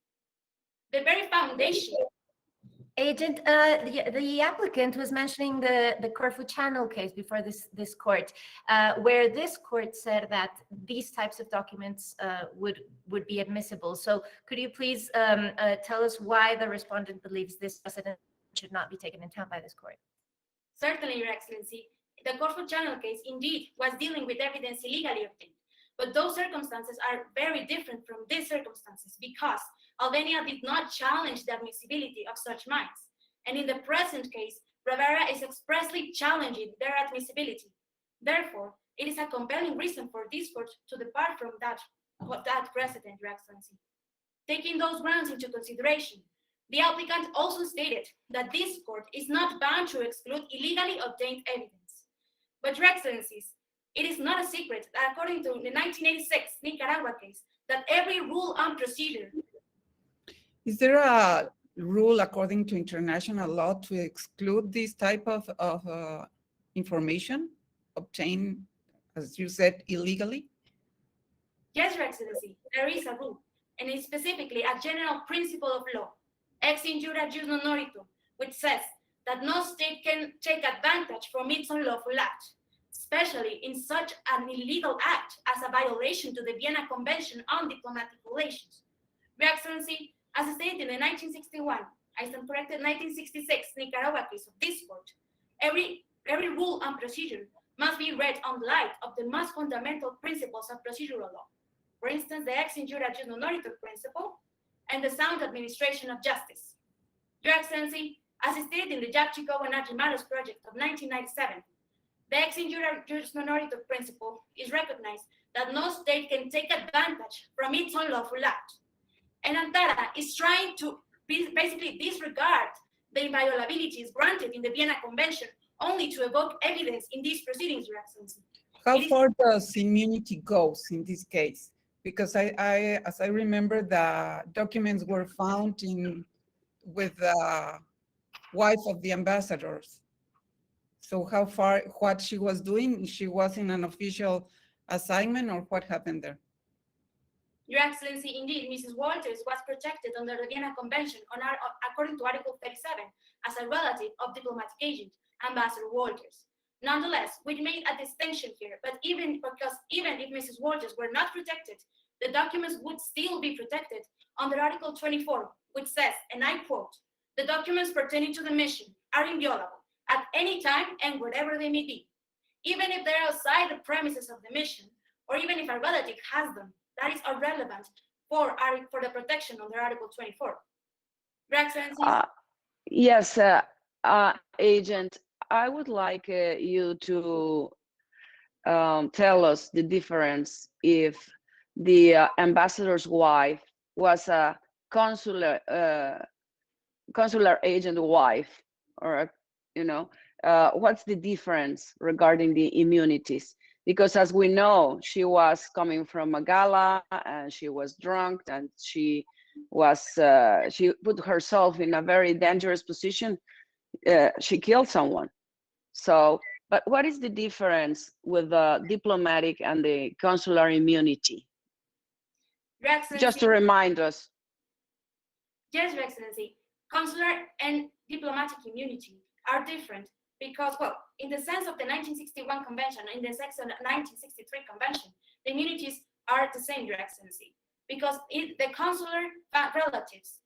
The very foundation. Agent, the applicant was mentioning the Corfu Channel case before this court, where this court said that these types of documents would be admissible. So could you please tell us why the respondent believes this precedent should not be taken into account by this court? Certainly, Your Excellency. The Corfu Channel case indeed was dealing with evidence illegally obtained, but those circumstances are very different from these circumstances because Albania did not challenge the admissibility of such mines. And in the present case, Bavaria is expressly challenging their admissibility. Therefore, it is a compelling reason for this court to depart from that precedent, Your Excellency. Taking those grounds into consideration, the applicant also stated that this court is not bound to exclude illegally obtained evidence. But, Your Excellencies, it is not a secret that according to the 1986 Nicaragua case, that every rule and procedure. Is there a rule according to international law to exclude this type of information obtained, as you said, illegally? Yes, Your Excellency, there is a rule, and it's specifically a general principle of law, ex injuria jus non oritur, which says that no state can take advantage from its unlawful act, especially in such an illegal act as a violation to the Vienna Convention on Diplomatic Relations. Your Excellency, as stated in the 1961, I stand corrected, 1966 Nicaragua case of this court, every rule and procedure must be read on light of the most fundamental principles of procedural law. For instance, the ex injuria jus non oritur principle and the sound administration of justice. Your Excellency, as stated in the Jack Chico and Ajimaros project of 1997, the ex injuria jus non oritur principle is recognized that no state can take advantage from its unlawful act. And Antara is trying to basically disregard the inviolabilities granted in the Vienna Convention only to evoke evidence in these proceedings, Your Excellency. How far does immunity goes in this case? Because as I remember, the documents were found with the wife of the ambassadors. So how far, what she was doing, she was in an official assignment or what happened there? Your Excellency, indeed, Mrs. Walters was protected under the Vienna Convention according to Article 37 as a relative of diplomatic agent, Ambassador Walters. Nonetheless, we made a distinction here, but even if Mrs. Walters were not protected, the documents would still be protected under Article 24, which says, and I quote, "The documents pertaining to the mission are inviolable at any time and wherever they may be, even if they're outside the premises of the mission, or even if a relative has them. That is irrelevant for the protection under Article 24. Your Excellency. Yes, Agent, I would like you to tell us the difference if the ambassador's wife was a consular agent wife, or what's the difference regarding the immunities? Because as we know, she was coming from a gala and she was drunk and she put herself in a very dangerous position. She killed someone. So, but what is the difference with the diplomatic and the consular immunity? Your Excellency, Just to remind us. Yes, Your Excellency. Consular and diplomatic immunity are different because, well, in the sense of the 1961 Convention and in the sense of the 1963 Convention, the immunities are the same, Your Excellency, because the consular relatives,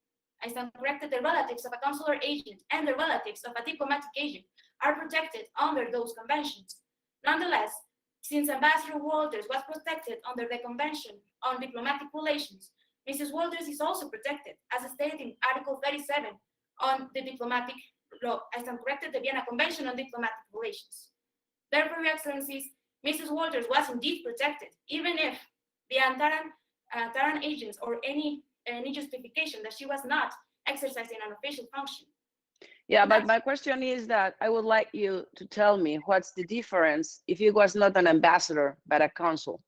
I stand corrected, the relatives of a consular agent and the relatives of a diplomatic agent are protected under those conventions. Nonetheless, since Ambassador Walters was protected under the Convention on Diplomatic Relations, Mrs. Walters is also protected, as stated in Article 37 on the diplomatic law, I stand corrected, the Vienna Convention on Diplomatic Relations. Therefore, Your Excellencies, Mrs. Walters was indeed protected, even if the Taran agents or any justification that she was not exercising an official function. Yeah, but my question is that I would like you to tell me what's the difference if it was not an ambassador but a consul.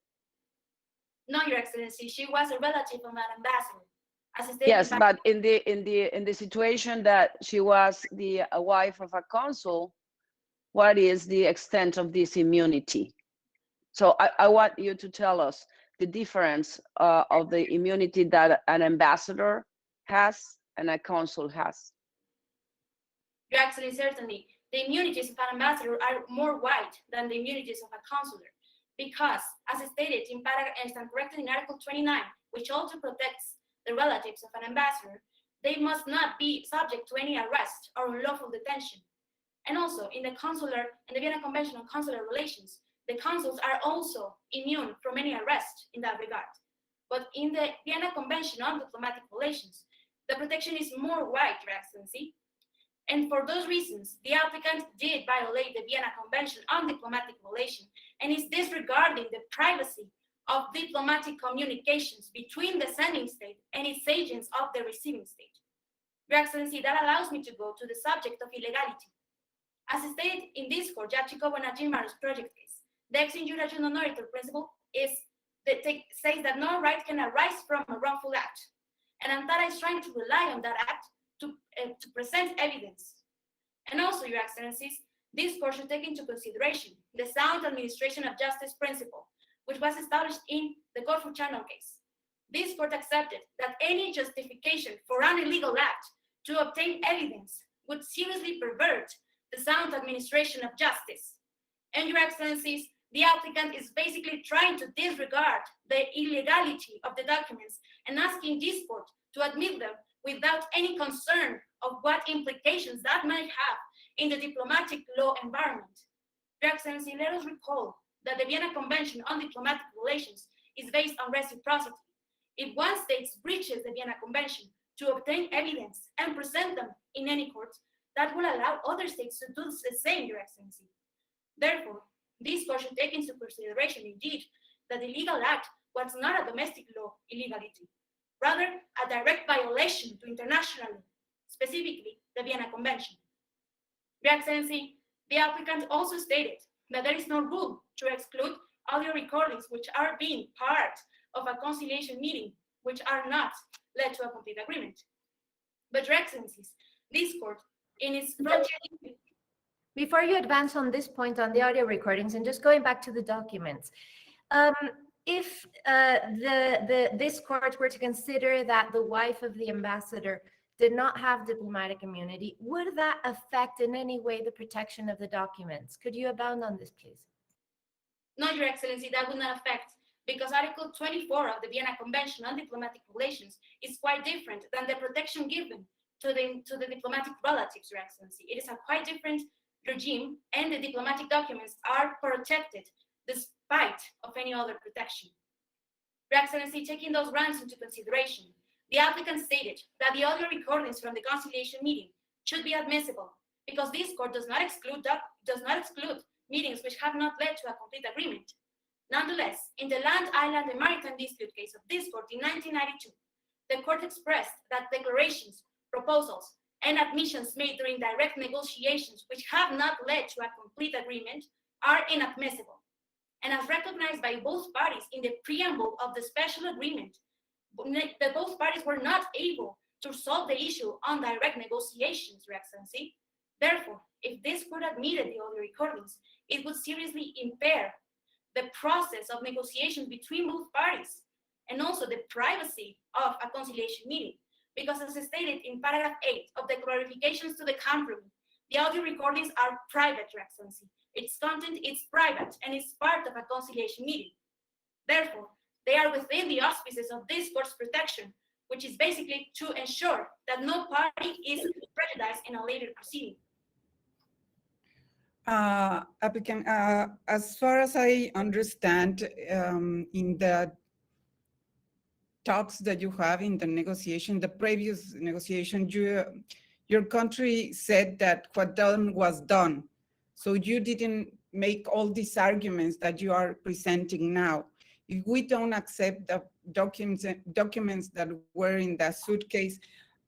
No, Your Excellency, she was a relative of an ambassador. Yes, but in the situation that she was the wife of a consul, what is the extent of this immunity? So I want you to tell us the difference of the immunity that an ambassador has and a consul has. Your Excellency, certainly, the immunities of an ambassador are more wide than the immunities of a consular, because, as stated in corrected in Article 29, which also protects the relatives of an ambassador, they must not be subject to any arrest or unlawful detention. And also, in the Vienna Convention on Consular Relations, the consuls are also immune from any arrest in that regard. But in the Vienna Convention on Diplomatic Relations, the protection is more wide, Your Excellency. And for those reasons, the applicant did violate the Vienna Convention on Diplomatic Relations and is disregarding the privacy of diplomatic communications between the sending state and its agents of the receiving state. Your Excellency, that allows me to go to the subject of illegality. As stated in this court, Jachico Bonajimmaro's project case, the ex injuria non honoritur principle says that no right can arise from a wrongful act. And Antara is trying to rely on that act to present evidence. And also, Your Excellencies, this court should take into consideration the sound administration of justice principle, which was established in the Corfu Channel case. This court accepted that any justification for an illegal act to obtain evidence would seriously pervert the sound administration of justice. And Your Excellencies, the applicant is basically trying to disregard the illegality of the documents and asking this court to admit them without any concern of what implications that might have in the diplomatic law environment. Your Excellency, let us recall that the Vienna Convention on Diplomatic Relations is based on reciprocity. If one state breaches the Vienna Convention to obtain evidence and present them in any court, that will allow other states to do the same, Your Excellency. Therefore, this court should take into consideration, indeed, that the legal act was not a domestic law illegality, rather a direct violation to international law, specifically the Vienna Convention. Your Excellency, the applicant also stated that there is no rule to exclude audio recordings which are being part of a conciliation meeting, which are not led to a complete agreement. But Your Excellencies, this court, in its Before you advance on this point on the audio recordings and just going back to the documents, if this court were to consider that the wife of the ambassador did not have diplomatic immunity, would that affect in any way the protection of the documents? Could you abound on this, please? No, Your Excellency, that would not affect, because Article 24 of the Vienna Convention on Diplomatic Relations is quite different than the protection given to the diplomatic relatives, Your Excellency. It is a quite different regime, and the diplomatic documents are protected despite of any other protection. Your Excellency, taking those grounds into consideration, the applicant stated that the audio recordings from the conciliation meeting should be admissible because this court does not exclude meetings which have not led to a complete agreement. Nonetheless, in the Land, Island, and Maritime Dispute case of this court in 1992, the court expressed that declarations, proposals, and admissions made during direct negotiations which have not led to a complete agreement are inadmissible. And as recognized by both parties in the preamble of the special agreement, both parties were not able to solve the issue on direct negotiations, Your Excellency. Therefore, if this court admitted the audio recordings, it would seriously impair the process of negotiation between both parties and also the privacy of a conciliation meeting. Because as stated in paragraph 8 of the clarifications to the compromise, the audio recordings are private, Your Excellency. Its content is private and is part of a conciliation meeting. Therefore, they are within the auspices of this court's protection, which is basically to ensure that no party is prejudiced in a later proceeding. Applicant, as far as I understand, in the talks that you have in the negotiation, the previous negotiation, your country said that what done was done. So you didn't make all these arguments that you are presenting now. If we don't accept the documents that were in the suitcase,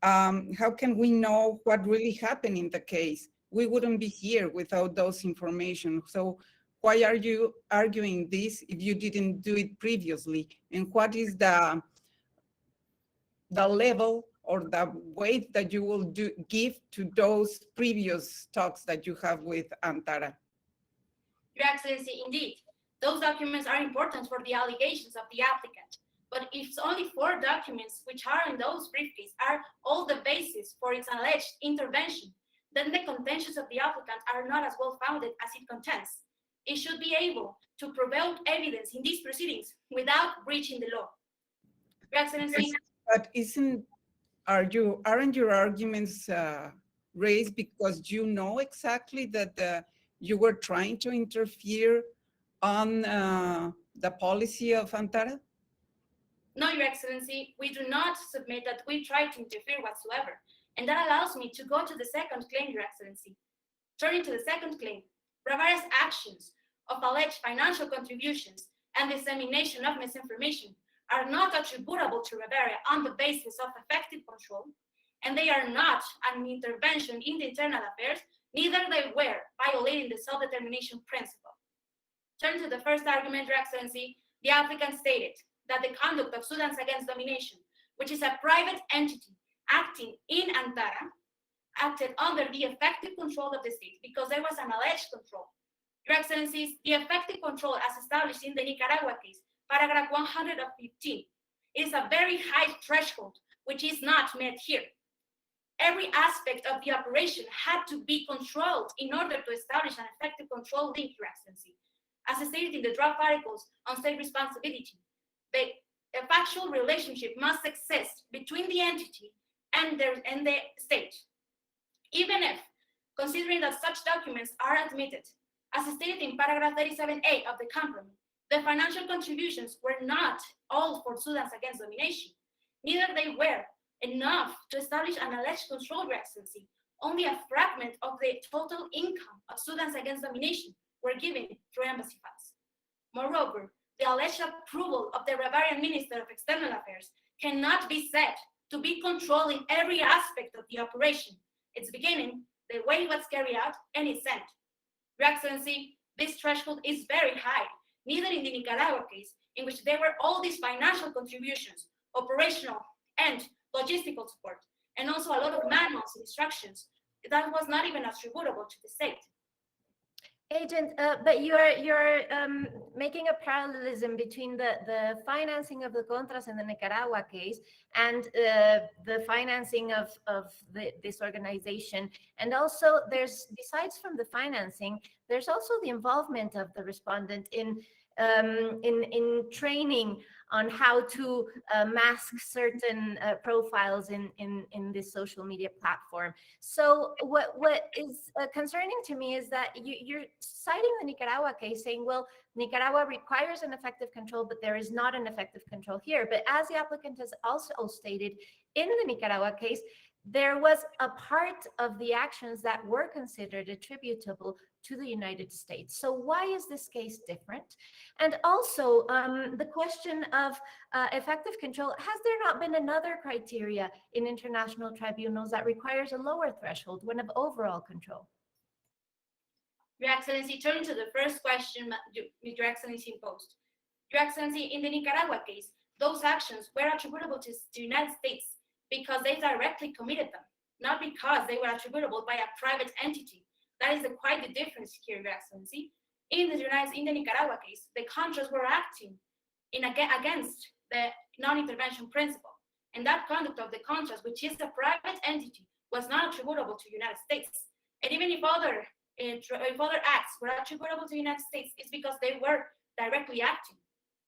how can we know what really happened in the case? We wouldn't be here without those information. So why are you arguing this if you didn't do it previously? And what is the level or the weight that you will give to those previous talks that you have with Antara? Your Excellency, indeed, those documents are important for the allegations of the applicant. But if only 4 documents which are in those briefcases are all the basis for its alleged intervention, then the contentions of the applicant are not as well founded as it contends. It should be able to provide evidence in these proceedings without breaching the law. Your Excellency. But aren't your arguments raised because you know exactly that you were trying to interfere on the policy of Antara? No, Your Excellency, we do not submit that we try to interfere whatsoever. And that allows me to go to the second claim, Your Excellency. Turning to the second claim, Bravaria's actions of alleged financial contributions and dissemination of misinformation are not attributable to Bavaria on the basis of effective control, and they are not an intervention in the internal affairs, neither they were violating the self-determination principle. Turning to the first argument, Your Excellency, the applicant stated that the conduct of Students Against Domination, which is a private entity acting in Antara, acted under the effective control of the state because there was an alleged control. Your Excellencies, the effective control as established in the Nicaragua case, paragraph 115, is a very high threshold, which is not met here. Every aspect of the operation had to be controlled in order to establish an effective control link, Your Excellency. As stated in the draft articles on state responsibility, the factual relationship must exist between the entity and the state. Even if, considering that such documents are admitted, as stated in paragraph 37A of the compromise, the financial contributions were not all for Students Against Domination. Neither they were enough to establish an alleged control, Your Excellency. Only a fragment of the total income of Students Against Domination were given through embassy funds. Moreover, the alleged approval of the Bavarian Minister of External Affairs cannot be said to be controlling every aspect of the operation, its beginning, the way it was carried out, and its end. Your Excellency, this threshold is very high, neither in the Nicaragua case, in which there were all these financial contributions, operational and logistical support, and also a lot of manuals and instructions that was not even attributable to the state. Agent, but you're making a parallelism between the financing of the Contras in the Nicaragua case and the financing of this organization. And also there's, besides from the financing, there's also the involvement of the respondent in training on how to mask certain profiles in this social media platform. So what is concerning to me is that you're citing the Nicaragua case, saying, well, Nicaragua requires an effective control, but there is not an effective control here. But as the applicant has also stated, in the Nicaragua case, there was a part of the actions that were considered attributable to the United States. So why is this case different? And also the question of effective control, has there not been another criteria in international tribunals that requires a lower threshold, one of overall control? Your Excellency, turning to the first question Your Excellency posed. Your Excellency, in the Nicaragua case, those actions were attributable to the United States because they directly committed them, not because they were attributable by a private entity. That is quite the difference here, Your Excellency. In the Nicaragua case, the Contras were acting against the non-intervention principle, and that conduct of the Contras, which is a private entity, was not attributable to the United States. And even if other acts were attributable to the United States, it's because they were directly acting.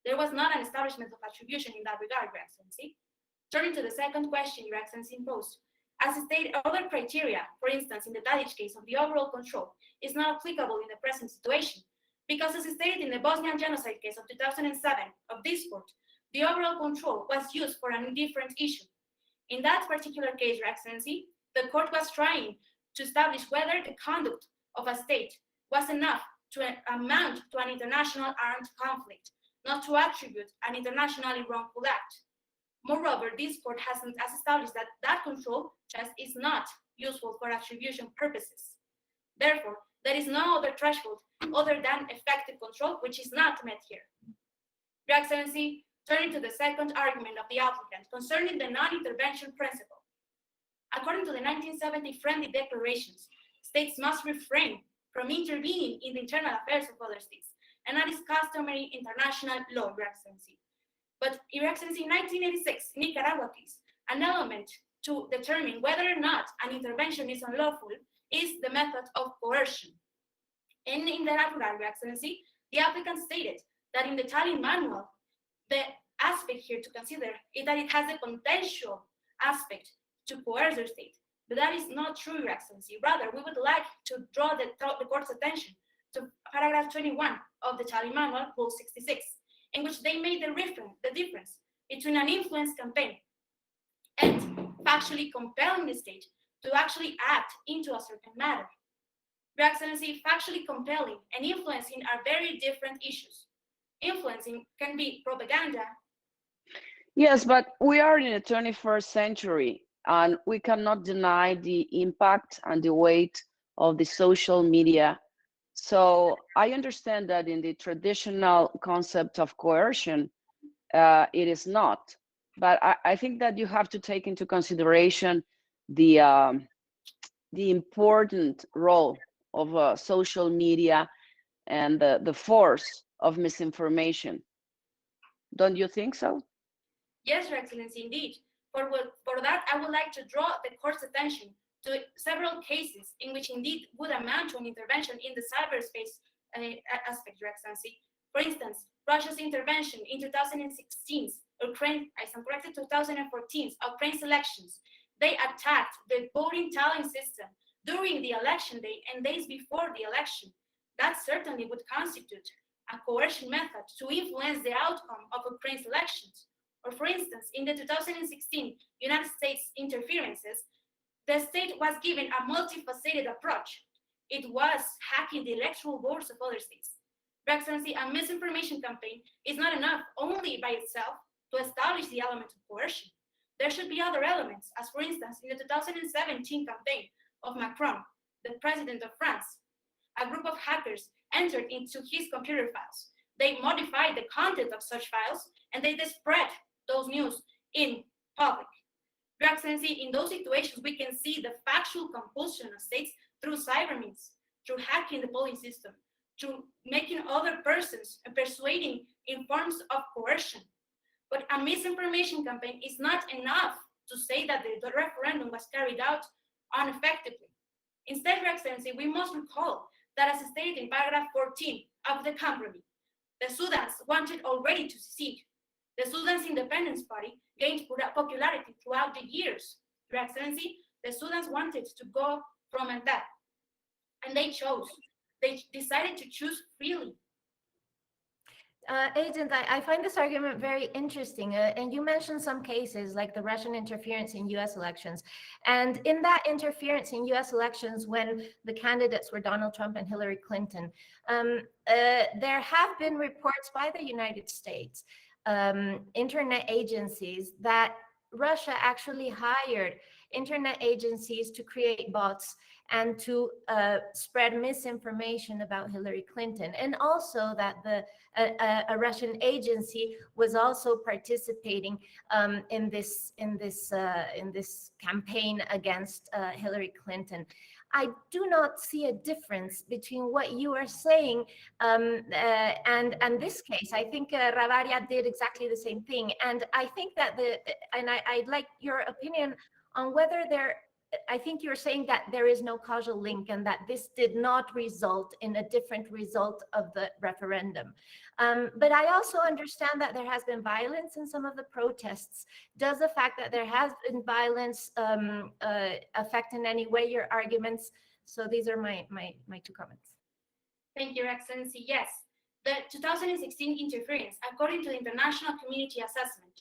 There was not an establishment of attribution in that regard, Your Excellency. Turning to the second question Your Excellency posed, as stated, other criteria, for instance, in the Tadic case of the overall control, is not applicable in the present situation, because as stated in the Bosnian genocide case of 2007 of this court, the overall control was used for an indifferent issue. In that particular case, Your Excellency, the court was trying to establish whether the conduct of a state was enough to amount to an international armed conflict, not to attribute an internationally wrongful act. Moreover, this court has established that that control just is not useful for attribution purposes. Therefore, there is no other threshold other than effective control, which is not met here. Your Excellency, turning to the second argument of the applicant concerning the non-intervention principle. According to the 1970 Friendly Declarations, states must refrain from intervening in the internal affairs of other states, and that is customary international law, Your Excellency. But, Your Excellency, in 1986, Nicaragua case, an element to determine whether or not an intervention is unlawful is the method of coercion. And in that regard, Your Excellency, the applicant stated that in the Tallinn manual, the aspect here to consider is that it has a potential aspect to coerce the state. But that is not true, Your Excellency. Rather, we would like to draw the court's attention to paragraph 21 of the Tallinn manual, Rule 66, in which they made the difference between an influence campaign and factually compelling the state to actually act into a certain matter. Your Excellency, factually compelling and influencing are very different issues. Influencing can be propaganda. Yes, but we are in the 21st century, and we cannot deny the impact and the weight of the social media. So I understand that in the traditional concept of coercion, it is not. But I think that you have to take into consideration the important role of social media and the force of misinformation. Don't you think so? Yes, Your Excellency, indeed. For that, I would like to draw the court's attention to several cases in which indeed would amount to an intervention in the cyberspace aspect, Your Excellency. For instance, Russia's intervention in 2016, Ukraine, I stand corrected, 2014, Ukraine's elections. They attacked the voting tallying system during the election day and days before the election. That certainly would constitute a coercion method to influence the outcome of Ukraine's elections. Or for instance, in the 2016 United States interferences, the state was given a multifaceted approach. It was hacking the electoral rolls of other states. Your Excellency, a misinformation campaign is not enough only by itself to establish the element of coercion. There should be other elements, as for instance, in the 2017 campaign of Macron, the president of France, a group of hackers entered into his computer files. They modified the content of such files and they spread those news in public. Your Excellency, in those situations, we can see the factual compulsion of states through cyber means, through hacking the polling system, to making other persons and persuading in forms of coercion. But a misinformation campaign is not enough to say that the referendum was carried out ineffectively. Instead, Your Excellency, we must recall that as stated in paragraph 14 of the compromise, the Sudans wanted already to secede. The Sudan's Independence Party gained popularity throughout the years. Your Excellency, the Sudans wanted to go from that, and they decided to choose freely. Agent, I find this argument very interesting. And you mentioned some cases like the Russian interference in US elections. And in that interference in US elections, when the candidates were Donald Trump and Hillary Clinton, there have been reports by the United States, internet agencies, that Russia actually hired internet agencies to create bots and to spread misinformation about Hillary Clinton, and also that a Russian agency was also participating in this campaign against Hillary Clinton. I do not see a difference between what you are saying and this case. I think Ravaria did exactly the same thing, and I think that I'd like your opinion on whether I think you're saying that there is no causal link and that this did not result in a different result of the referendum. But I also understand that there has been violence in some of the protests. Does the fact that there has been violence affect in any way your arguments? So these are my two comments. Thank you, Your Excellency. Yes, the 2016 interference, according to the international community assessment.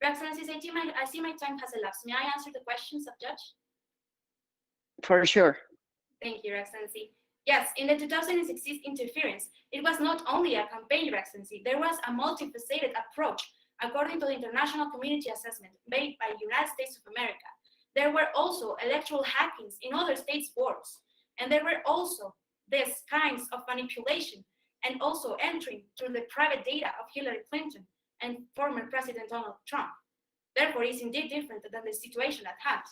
Your Excellency, I see my time has elapsed. May I answer the questions of Judge? For sure. Thank you, Your Excellency. Yes, in the 2016 interference, it was not only a campaign, Your Excellency, there was a multifaceted approach according to the international community assessment made by the United States of America. There were also electoral hackings in other states' boards, and there were also these kinds of manipulation and also entering through the private data of Hillary Clinton and former President Donald Trump. Therefore, it's indeed different than the situation at hand.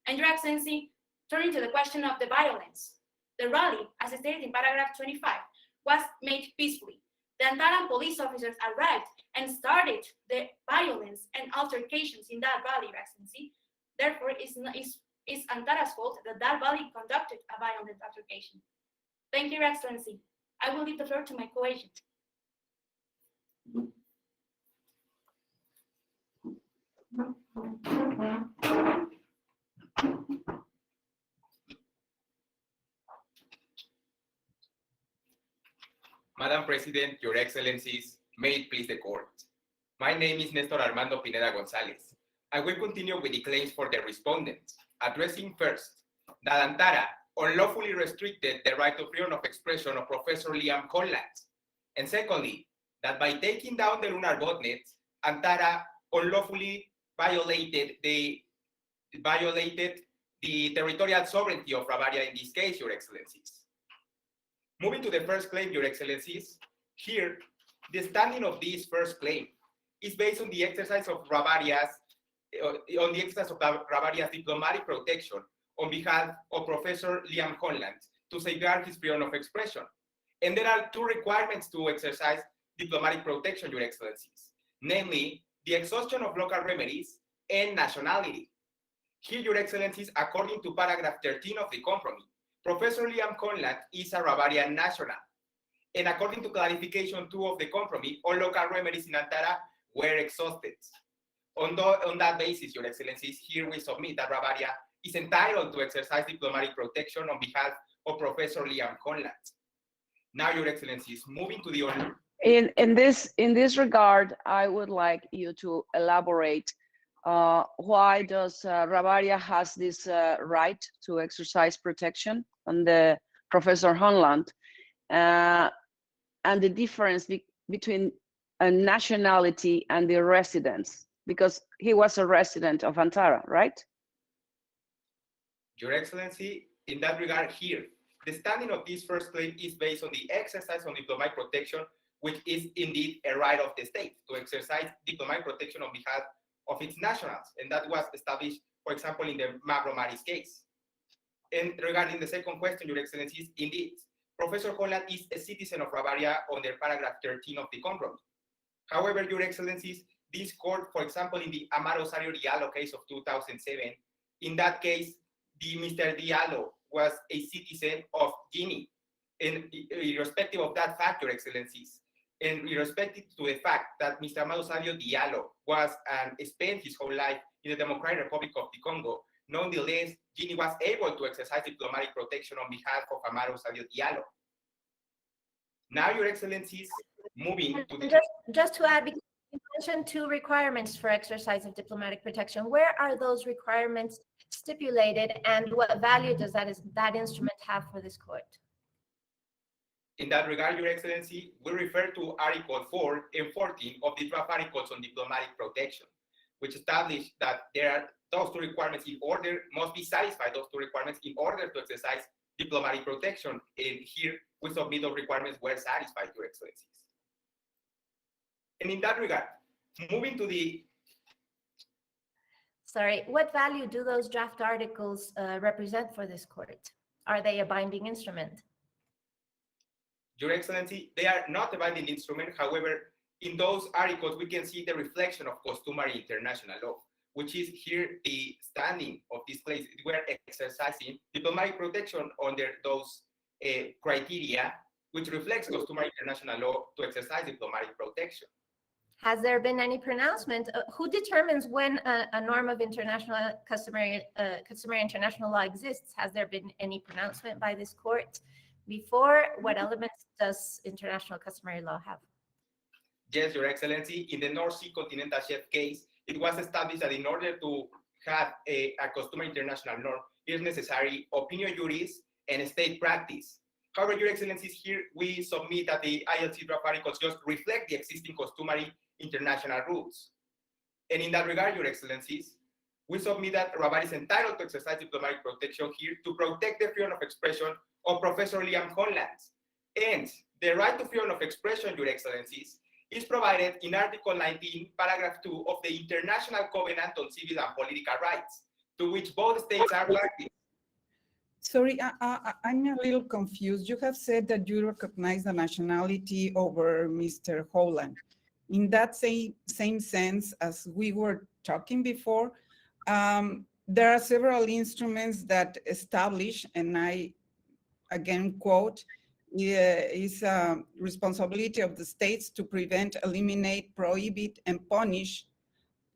And Your Excellency, turning to the question of the violence, the rally, as stated in paragraph 25, was made peacefully. The Antara police officers arrived and started the violence and altercations in that rally, Your Excellency. Therefore, it's Antara's fault that that rally conducted a violent altercation. Thank you, Your Excellency. I will leave the floor to my co-agent. Madam President, Your Excellencies, may it please the court. My name is Nestor Armando Pineda Gonzalez. I will continue with the claims for the respondents, addressing first that Antara unlawfully restricted the right to freedom of expression of Professor Liam Conland, and secondly, that by taking down the lunar botnet, Antara unlawfully violated the territorial sovereignty of Bavaria in this case, Your Excellencies. Moving to the first claim, Your Excellencies, here, the standing of this first claim is based on the exercise of Bavaria's diplomatic protection on behalf of Professor Liam Conland to safeguard his freedom of expression. And there are two requirements to exercise diplomatic protection, Your Excellencies, namely the exhaustion of local remedies and nationality. Here, Your Excellencies, according to paragraph 13 of the compromise, Professor Liam Conland is a Bavarian national. And according to clarification 2 of the compromise, all local remedies in Antara were exhausted. On that basis, Your Excellencies, here we submit that Bavaria is entitled to exercise diplomatic protection on behalf of Professor Liam Conland. Now, Your Excellencies, moving to the order. In this regard, I would like you to elaborate why does Bavaria has this right to exercise protection on the Professor Conland, and the difference between a nationality and the residence, because he was a resident of Antara, right? Your Excellency, in that regard here, the standing of this first claim is based on the exercise of diplomatic protection, which is indeed a right of the state to exercise diplomatic protection on behalf of its nationals. And that was established, for example, in the Mavromaris case. And regarding the second question, Your Excellencies, indeed, Professor Holland is a citizen of Bavaria under paragraph 13 of the compromise. However, Your Excellencies, this court, for example, in the Amaro Rosario Diallo case of 2007, in that case, Mr. Diallo was a citizen of Guinea. And irrespective of that fact, Your Excellencies, and irrespective to the fact that Mr. Amaro Rosario Diallo was and spent his whole life in the Democratic Republic of the Congo, nonetheless, Guinea was able to exercise diplomatic protection on behalf of Amaro Rosario Diallo. Now, Your Excellencies, moving to the... Just to add, because you mentioned 2 requirements for exercise of diplomatic protection. Where are those requirements stipulated, and what value does that instrument have for this court? In that regard, Your Excellency, we refer to Article 4 and 14 of the draft articles on diplomatic protection, which establish that there are those 2 requirements must be satisfied, those 2 requirements in order to exercise diplomatic protection. And here we submit those requirements were satisfied, Your Excellencies. And in that regard, moving to the... Sorry, what value do those draft articles represent for this court? Are they a binding instrument? Your Excellency, they are not a binding instrument. However, in those articles, we can see the reflection of customary international law, which is here the standing of this place. We're exercising diplomatic protection under those criteria, which reflects customary international law to exercise diplomatic protection. Has there been any pronouncement? Who determines when a norm of international customary international law exists? Has there been any pronouncement by this court before? What elements does international customary law have? Yes, Your Excellency. In the North Sea Continental Shelf case, it was established that in order to have a customary international norm, it is necessary opinion juris and state practice. However, Your Excellencies, here we submit that the ILC draft articles just reflect the existing customary international rules. And in that regard, Your Excellencies, we submit that Rabat is entitled to exercise diplomatic protection here to protect the freedom of expression of Professor Liam Holland. And the right to freedom of expression, Your Excellencies, is provided in Article 19, Paragraph 2 of the International Covenant on Civil and Political Rights, to which both states are parties. Sorry, I'm a little confused. You have said that you recognize the nationality over Mr. Holland. In that same sense as we were talking before, there are several instruments that establish, and I again quote, is a responsibility of the states to prevent, eliminate, prohibit, and punish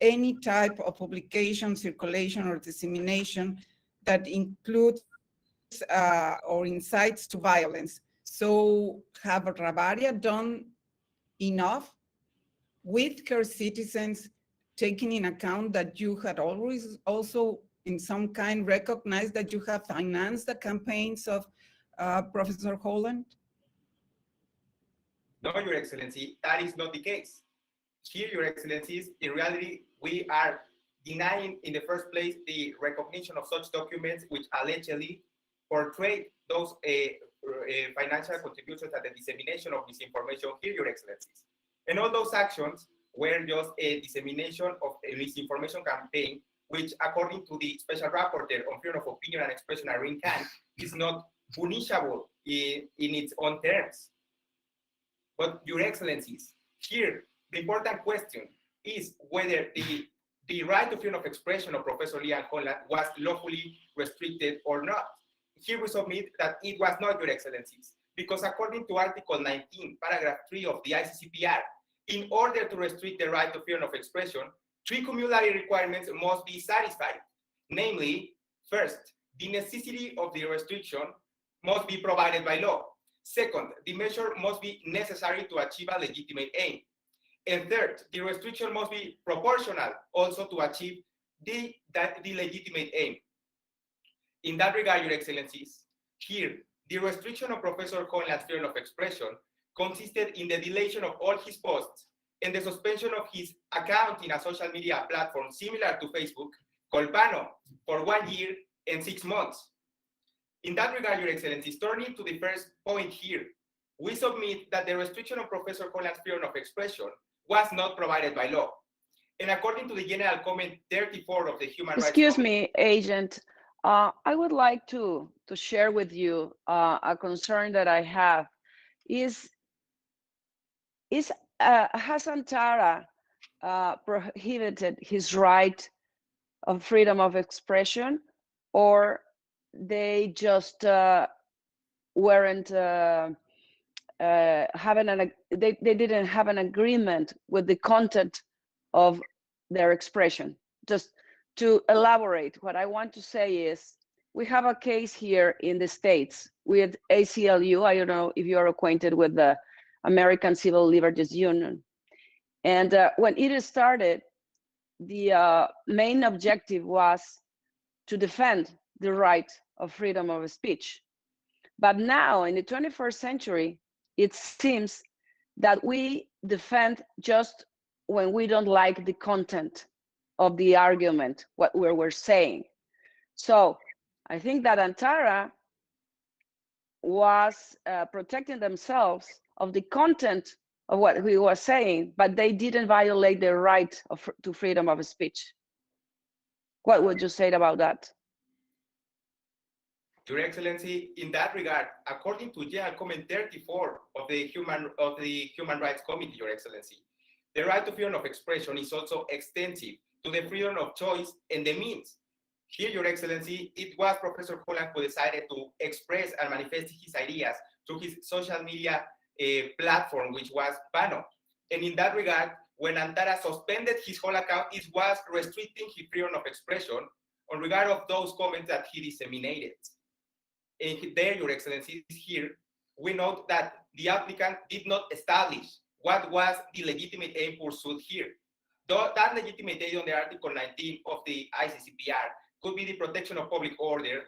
any type of publication, circulation, or dissemination that includes or incites to violence. So have Bavaria done enough with her citizens, taking in account that you had always also in some kind recognized that you have financed the campaigns of Professor Holland? No, Your Excellency, that is not the case. Here, Your Excellencies, in reality, we are denying in the first place the recognition of such documents which allegedly portray those financial contributions and the dissemination of misinformation here, Your Excellencies. And all those actions were just a dissemination of a misinformation campaign, which according to the Special Rapporteur on Freedom of Opinion and Expression, Irene Khan, is not punishable in its own terms. But Your Excellencies, here, the important question is whether the right to freedom of expression of Professor Liam Holland was lawfully restricted or not. Here we submit that it was not, Your Excellencies, because according to Article 19, Paragraph 3 of the ICCPR, in order to restrict the right to freedom of expression, 3 cumulative requirements must be satisfied. Namely, first, the necessity of the restriction must be provided by law. Second, the measure must be necessary to achieve a legitimate aim. And third, the restriction must be proportional also to achieve the legitimate aim. In that regard, Your Excellencies, here, the restriction of Professor Holland's freedom of expression consisted in the deletion of all his posts and the suspension of his account in a social media platform similar to Facebook, called Pano, for 1 year and 6 months. In that regard, Your Excellencies, turning to the first point here, we submit that the restriction of Professor Holland's freedom of expression was not provided by law. And according to the General Comment 34 of the Human Rights... Excuse me, Agent. I would like to to share with you a concern that I have is has Antara prohibited his right of freedom of expression, or they just weren't they didn't have an agreement with the content of their expression? Just to elaborate, what I want to say is we have a case here in the States with ACLU. I don't know if you're acquainted with the American Civil Liberties Union. And when it started, the main objective was to defend the right of freedom of speech. But now in the 21st century, it seems that we defend just when we don't like the content of the argument, what we're saying. So I think that Antara was protecting themselves of the content of what we were saying, but they didn't violate their right to freedom of speech. What would you say about that? Your Excellency, in that regard, according to General Comment 34 of the Human Rights Committee, Your Excellency, the right to freedom of expression is also extensive to the freedom of choice and the means. Here, Your Excellency, it was Professor Holland who decided to express and manifest his ideas through his social media platform, which was Pano. And in that regard, when Antara suspended his whole account, it was restricting his freedom of expression on regard of those comments that he disseminated. And there, Your Excellency, here, we note that the applicant did not establish what was the legitimate aim pursued here. Though that legitimate aim under Article 19 of the ICCPR could be the protection of public order.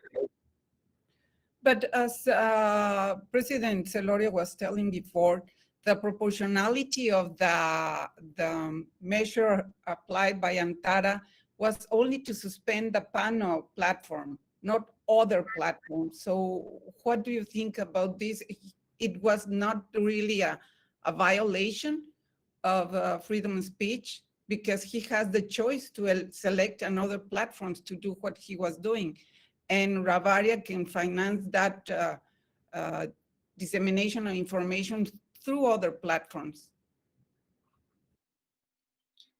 But as President Celorio was telling before, the proportionality of the measure applied by Antara was only to suspend the PANO platform, not other platforms. So what do you think about this? It was not really a violation of freedom of speech, because he has the choice to select another platforms to do what he was doing. And Ravaria can finance that dissemination of information through other platforms.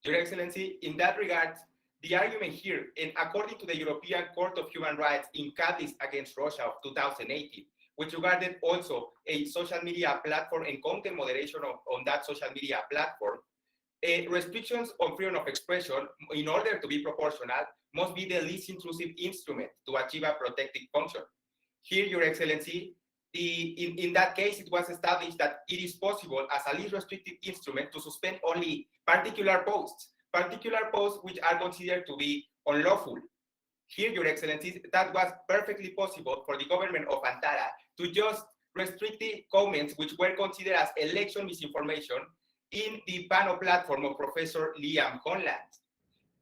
Your Excellency, in that regard, the argument here, and according to the European Court of Human Rights in Cadiz against Russia of 2018, which regarded also a social media platform and content moderation on that social media platform, restrictions on freedom of expression, in order to be proportional, must be the least intrusive instrument to achieve a protective function. Here, Your Excellency, in that case, it was established that it is possible as a least restrictive instrument to suspend only particular posts which are considered to be unlawful. Here, Your Excellency, that was perfectly possible for the government of Antara to just restrict the comments which were considered as election misinformation in the panel platform of Professor Liam Conland.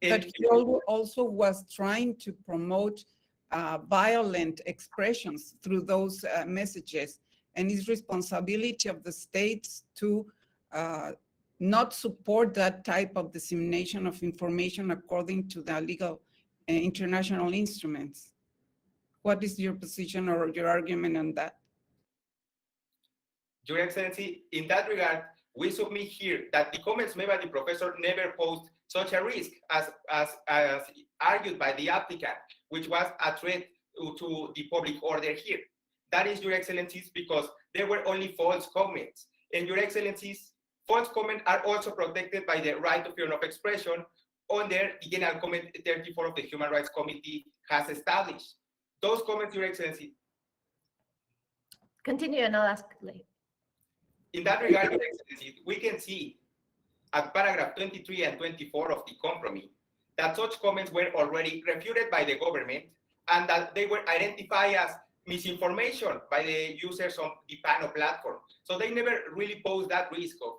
But he also was trying to promote violent expressions through those messages, and it's responsibility of the states to not support that type of dissemination of information according to the legal international instruments. What is your position or your argument on that? Your Excellency, in that regard, we submit here that the comments made by the professor never posed such a risk as argued by the applicant, which was a threat to the public order here. That is, Your Excellencies, because there were only false comments. And Your Excellencies, false comments are also protected by the right to freedom of expression under the General Comment 34 of the Human Rights Committee has established. Those comments, Your Excellency. Continue and I'll ask later. In that regard, Your Excellency, we can see at paragraph 23 and 24 of the compromise that such comments were already refuted by the government and that they were identified as misinformation by the users on the panel platform. So they never really posed that risk of.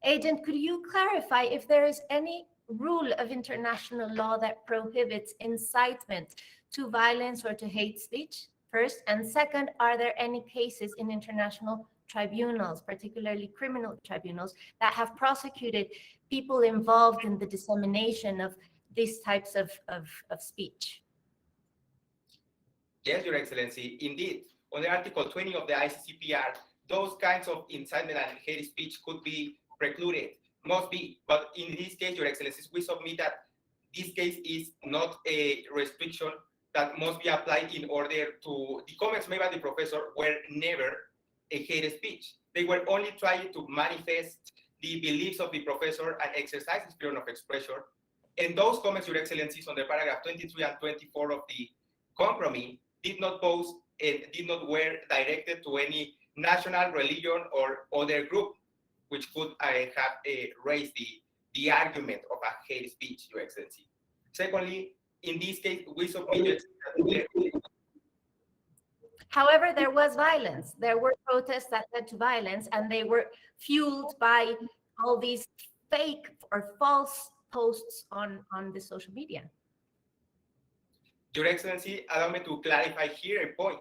Agent, could you clarify if there is any rule of international law that prohibits incitement to violence or to hate speech, first? And second, are there any cases in international tribunals, particularly criminal tribunals, that have prosecuted people involved in the dissemination of these types of speech? Yes, Your Excellency, indeed. Under Article 20 of the ICCPR, those kinds of incitement and hate speech could be precluded, must be. But in this case, Your Excellencies, we submit that this case is not a restriction that must be applied in order to, the comments made by the professor were never a hate speech. They were only trying to manifest the beliefs of the professor and exercise his freedom of expression. And those comments, Your Excellencies, on the paragraph 23 and 24 of the compromise did not pose and did not were directed to any national, religion, or other group, which could have raised the argument of a hate speech, Your Excellency. Secondly, in this case, we submitted. However, there was violence. There were protests that led to violence, and they were fueled by all these fake or false posts on the social media. Your Excellency, allow me to clarify here a point.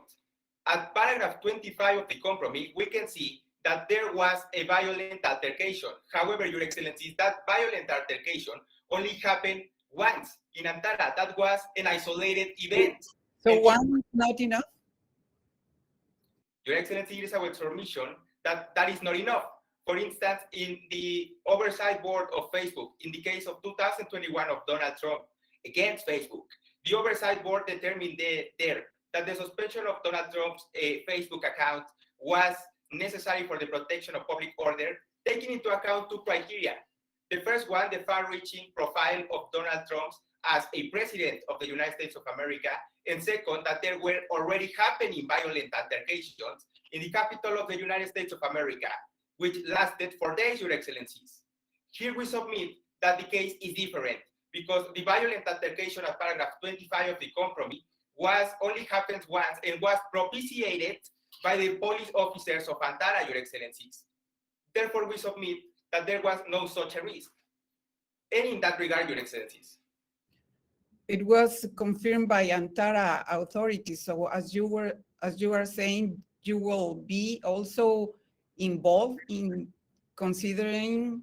At paragraph 25 of the compromise, we can see that there was a violent altercation. However, Your Excellency, that violent altercation only happened once in Antara. That was an isolated event. So one is not enough? Your Excellency, it is our submission that that is not enough. For instance, in the oversight board of Facebook, in the case of 2021 of Donald Trump against Facebook, the oversight board determined there that the suspension of Donald Trump's Facebook account was necessary for the protection of public order, taking into account two criteria. The first one, the far-reaching profile of Donald Trump as a president of the United States of America, and second, that there were already happening violent altercations in the capital of the United States of America, which lasted for days, Your Excellencies. Here we submit that the case is different because the violent altercation of paragraph 25 of the compromise was only happened once and was propitiated by the police officers of Antara, Your Excellencies. Therefore, we submit that there was no such a risk. And in that regard, Your Excellencies. It was confirmed by Antara authorities. So as you are saying, you will be also involved in considering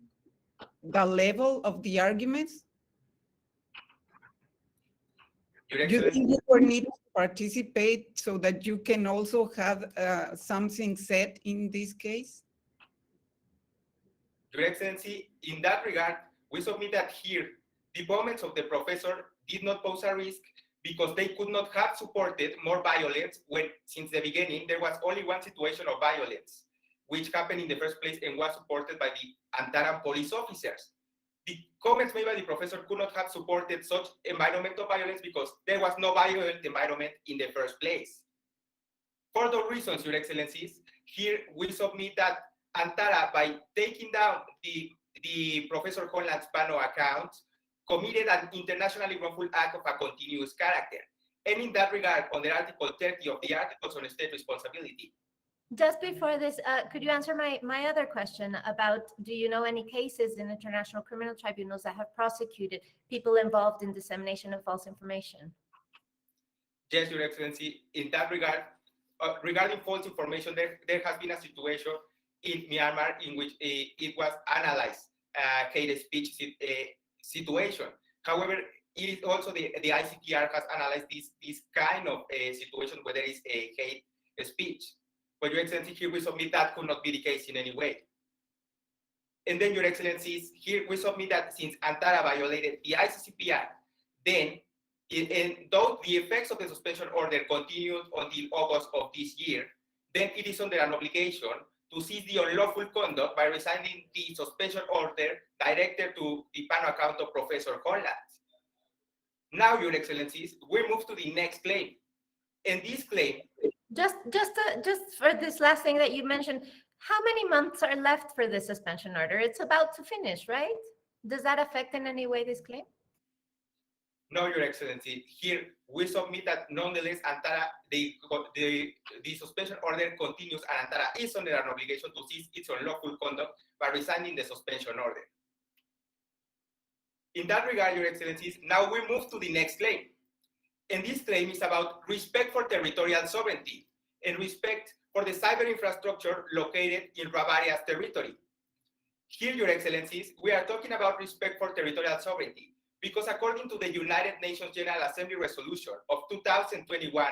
the level of the arguments? Your Do you Excellency, think you will need to participate so that you can also have something said in this case? Your Excellency, in that regard, we submit that here, the comments of the professor did not pose a risk because they could not have supported more violence when, since the beginning, there was only one situation of violence, which happened in the first place and was supported by the Antara police officers. The comments made by the professor could not have supported such environment of violence because there was no violent environment in the first place. For those reasons, Your Excellencies, here we submit that Antara, by taking down the Professor Holland's Pano account, committed an internationally wrongful act of a continuous character. And in that regard, under Article 30 of the Articles on State Responsibility. Just before this, could you answer my other question about, do you know any cases in international criminal tribunals that have prosecuted people involved in dissemination of false information? Yes, Your Excellency. In that regard, regarding false information, there has been a situation in Myanmar in which it was analyzed, hate speech situation. However, it is also the ICTR has analyzed this kind of situation where there is a hate speech. But Your Excellency, here we submit that could not be the case in any way. And then, Your Excellencies, here we submit that since Antara violated the ICCPR, then, though the effects of the suspension order continued until August of this year, then it is under an obligation to cease the unlawful conduct by resigning the suspension order directed to the Pano account of Professor Holland. Now, Your Excellencies, we move to the next claim. And this claim... Just for this last thing that you mentioned, how many months are left for the suspension order? It's about to finish, right? Does that affect in any way this claim? No, Your Excellency. Here we submit that nonetheless, Antara, the suspension order continues, and Antara is under an obligation to cease its unlawful conduct by resigning the suspension order. In that regard, Your Excellencies, now we move to the next claim. And this claim is about respect for territorial sovereignty and respect for the cyber infrastructure located in Bavaria's territory. Here, Your Excellencies, we are talking about respect for territorial sovereignty because according to the United Nations General Assembly resolution of 2021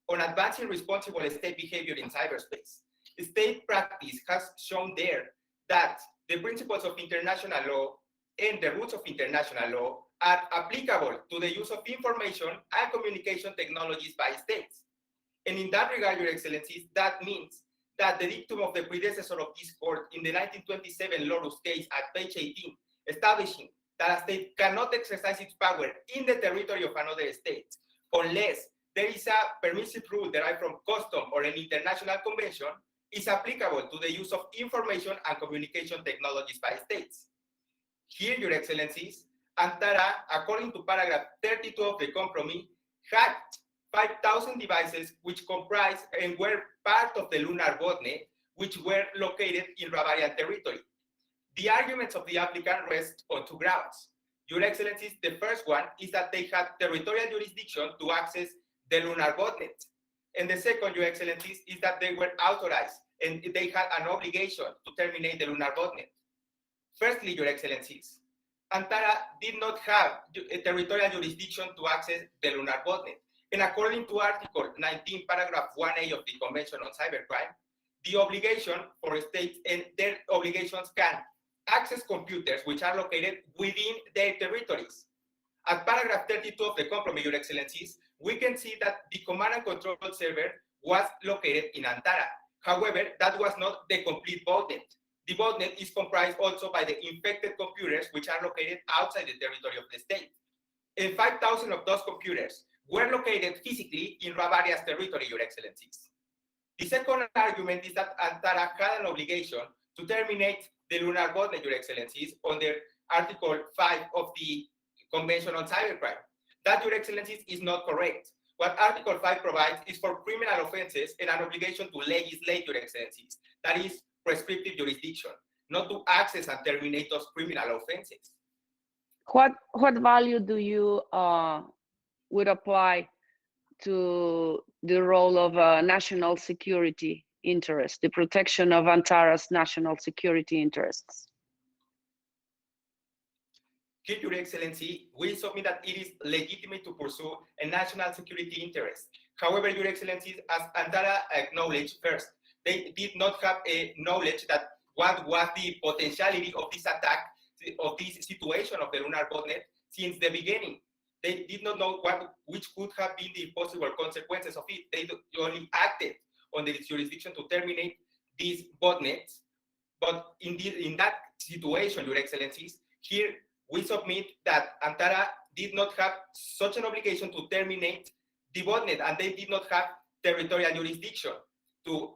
on advancing responsible state behavior in cyberspace. State practice has shown there that the principles of international law and the rules of international law are applicable to the use of information and communication technologies by states. And in that regard, Your Excellencies, that means that the dictum of the predecessor of this court in the 1927 Lorus case at page 18, establishing that a state cannot exercise its power in the territory of another state unless there is a permissive rule derived from custom or an international convention, is applicable to the use of information and communication technologies by states. Here, Your Excellencies, Antara, according to paragraph 32 of the compromise, had 5,000 devices which comprised and were part of the lunar botnet, which were located in Bavarian territory. The arguments of the applicant rest on two grounds. Your Excellencies, the first one is that they had territorial jurisdiction to access the lunar botnet. And the second, Your Excellencies, is that they were authorized and they had an obligation to terminate the lunar botnet. Firstly, Your Excellencies, Antara did not have a territorial jurisdiction to access the lunar botnet. And according to Article 19, paragraph 1A of the Convention on Cybercrime, the obligation for states and their obligations can access computers which are located within their territories. At paragraph 32 of the compromise, Your Excellencies, we can see that the command and control server was located in Antara. However, that was not the complete botnet. The botnet is comprised also by the infected computers which are located outside the territory of the state. And 5,000 of those computers were located physically in Bavaria's territory, Your Excellencies. The second argument is that Antara had an obligation to terminate the lunar botnet, Your Excellencies, under Article 5 of the Convention on Cybercrime. That, Your Excellencies, is not correct. What Article 5 provides is for criminal offenses and an obligation to legislate, Your Excellencies. That is prescriptive jurisdiction, not to access and terminate those criminal offenses. What value do you would apply to the role of national security interest, the protection of Antara's national security interests? Here, Your Excellency, we submit that it is legitimate to pursue a national security interest. However, Your Excellencies, as Antara acknowledged first, they did not have a knowledge that what was the potentiality of this attack, of this situation of the lunar botnet since the beginning. They did not know which could have been the possible consequences of it. They only acted on the jurisdiction to terminate these botnets. But in that situation, Your Excellencies, here we submit that Antara did not have such an obligation to terminate the botnet, and they did not have territorial jurisdiction to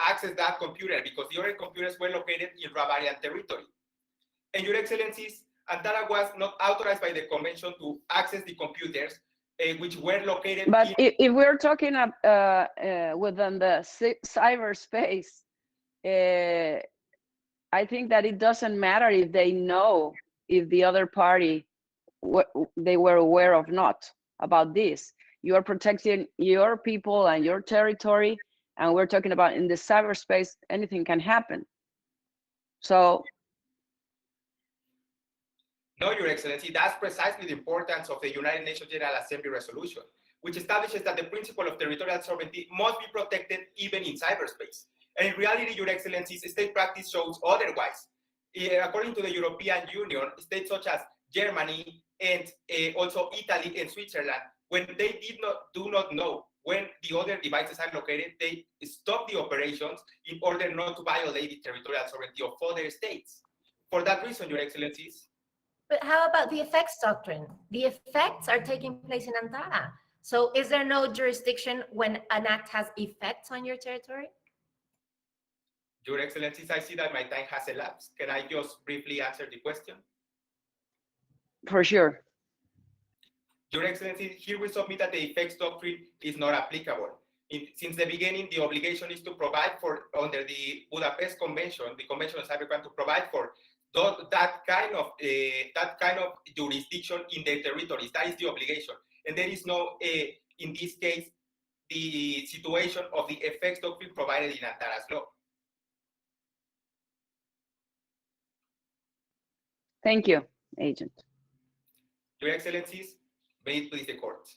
access that computer because the other computers were located in Bavarian territory. And Your Excellencies, Antara was not authorized by the convention to access the computers which were located. But if we're talking within the cyberspace, I think that it doesn't matter if they know if the other party they were aware of not about this. You are protecting your people and your territory, and we're talking about in the cyberspace, anything can happen. So. No, Your Excellency, that's precisely the importance of the United Nations General Assembly resolution, which establishes that the principle of territorial sovereignty must be protected even in cyberspace. And in reality, Your Excellencies, state practice shows otherwise. According to the European Union, states such as Germany and also Italy and Switzerland, when they do not know when the other devices are located, they stop the operations in order not to violate the territorial sovereignty of other states. For that reason, Your Excellencies. But how about the effects doctrine? The effects are taking place in Antara. So is there no jurisdiction when an act has effects on your territory? Your Excellencies, I see that my time has elapsed. Can I just briefly answer the question? For sure. Your Excellency, here we submit that the effects doctrine is not applicable. Since the beginning, the obligation is to provide for, under the Budapest Convention, the Convention on Cybercrime, to provide for that kind of jurisdiction in their territories. That is the obligation. And there is no, in this case, the situation of the effects doctrine provided in Antara's law. Thank you, Agent. Your Excellencies, may it please the court.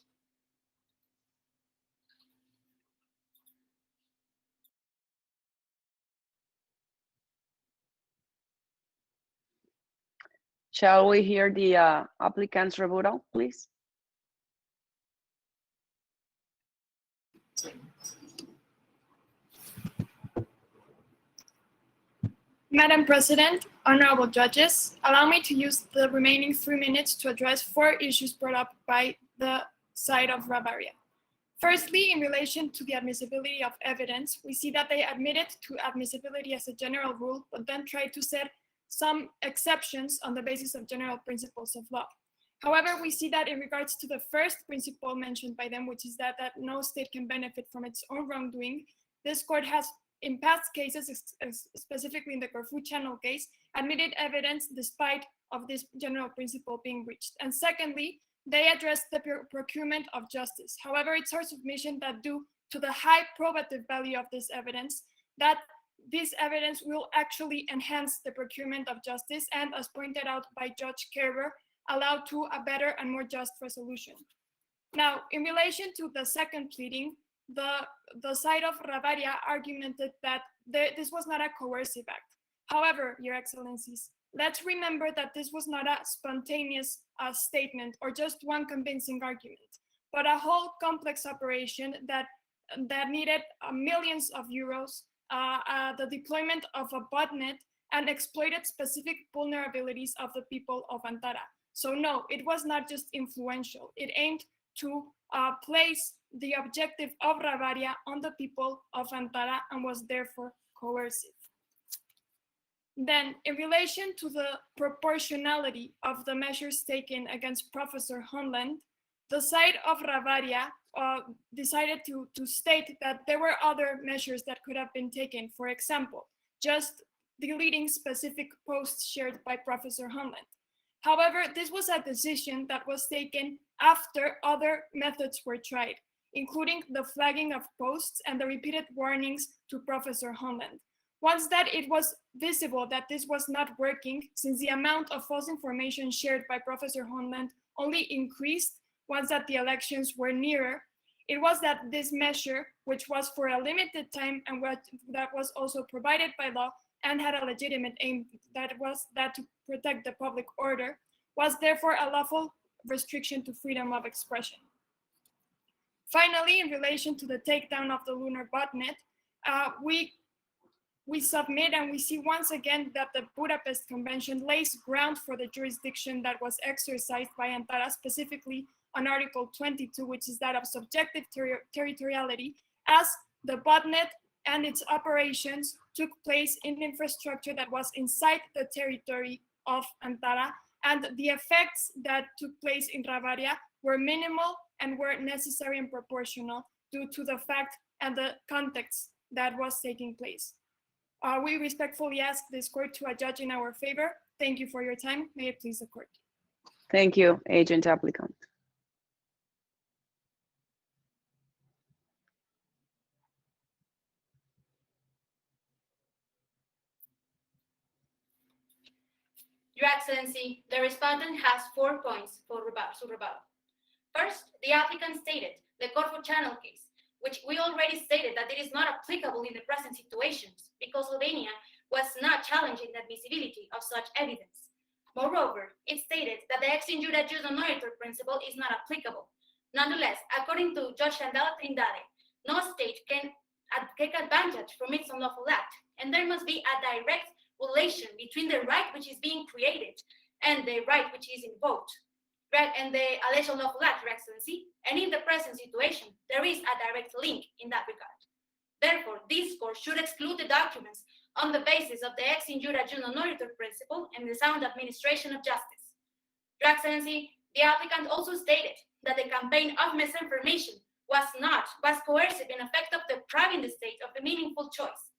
Shall we hear the applicant's rebuttal, please? Madam President, honorable judges, allow me to use the remaining 3 minutes to address 4 issues brought up by the side of Bavaria. Firstly, in relation to the admissibility of evidence, we see that they admitted to admissibility as a general rule, but then tried to set some exceptions on the basis of general principles of law. However, we see that in regards to the first principle mentioned by them, which is that no state can benefit from its own wrongdoing, this court has, in past cases, specifically in the Corfu Channel case, admitted evidence despite of this general principle being breached. And secondly, they addressed the procurement of justice. However, it's our submission that due to the high probative value of this evidence, that this evidence will actually enhance the procurement of justice and, as pointed out by Judge Kerber, allow to a better and more just resolution. Now, in relation to the second pleading, the side of Ravaria argumented that this was not a coercive act. However, Your Excellencies, let's remember that this was not a spontaneous statement or just one convincing argument, but a whole complex operation that needed millions of euros, the deployment of a botnet, and exploited specific vulnerabilities of the people of Antara. So no, it was not just influential. It aimed to place the objective of Ravaria on the people of Antara and was therefore coercive. Then, in relation to the proportionality of the measures taken against Professor Honland, the side of Ravaria decided to state that there were other measures that could have been taken. For example, just deleting specific posts shared by Professor Honland. However, this was a decision that was taken after other methods were tried, including the flagging of posts and the repeated warnings to Professor Honland. Once that it was visible that this was not working, since the amount of false information shared by Professor Honland only increased once that the elections were nearer, it was that this measure, which was for a limited time and that was also provided by law and had a legitimate aim, that was that to protect the public order, was therefore a lawful restriction to freedom of expression. Finally, in relation to the takedown of the lunar botnet, we submit and we see once again that the Budapest Convention lays ground for the jurisdiction that was exercised by Antara, specifically on Article 22, which is that of subjective territoriality, as the botnet and its operations took place in infrastructure that was inside the territory of Antara, and the effects that took place in Ravaria were minimal and were necessary and proportional due to the fact and the context that was taking place. We respectfully ask this court to adjudge in our favor. Thank you for your time. May it please the court. Thank you, agent applicant. Your Excellency, the respondent has 4 points for rebuttal. First, the applicant stated the Corfu Channel case, which we already stated that it is not applicable in the present situations because Slovenia was not challenging the admissibility of such evidence. Moreover, it stated that the ex injuria jus non oritur principle is not applicable. Nonetheless, according to Judge Chandala Trindade, no state can take advantage from its unlawful act, and there must be a direct relation between the right which is being created and the right which is invoked, and the alleged unlawful act, Your Excellency. And in the present situation, there is a direct link in that regard. Therefore, this court should exclude the documents on the basis of the ex injuria jus non oritur principle and the sound administration of justice. Your Excellency, the applicant also stated that the campaign of misinformation was coercive in effect of depriving the state of a meaningful choice.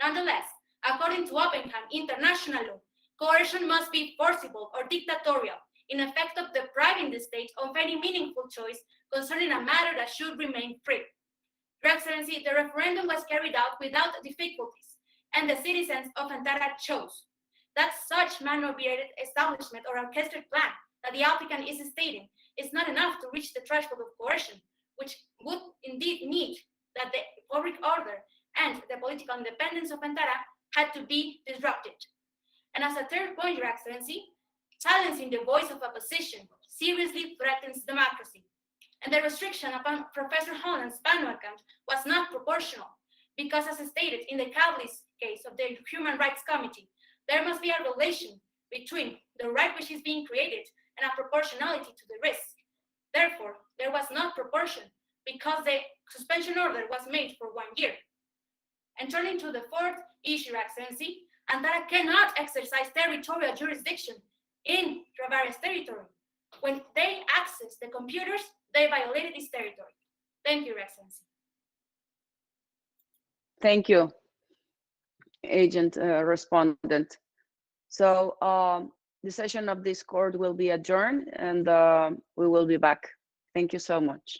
Nonetheless, according to Oppenheim international law, coercion must be forcible or dictatorial in effect of depriving the state of any meaningful choice concerning a matter that should remain free. Your Excellency, the referendum was carried out without difficulties, and the citizens of Antara chose that such manipulated establishment or orchestrated plan that the applicant is stating is not enough to reach the threshold of coercion, which would indeed mean that the public order and the political independence of Antara had to be disrupted. And as a third point, Your Excellency, Silencing the voice of opposition seriously threatens democracy. And the restriction upon Professor Holland's banner account was not proportional, because as stated in the Cowley's case of the Human Rights Committee, there must be a relation between the right which is being created and a proportionality to the risk. Therefore, there was not proportion because the suspension order was made for 1 year. And turning to the fourth issue, Your Excellency, Antara cannot exercise territorial jurisdiction in Bavaria's territory. When they access the computers, they violated this territory. Thank you, Your Excellency. Thank you, Agent Respondent. So the session of this court will be adjourned, and we will be back. Thank you so much.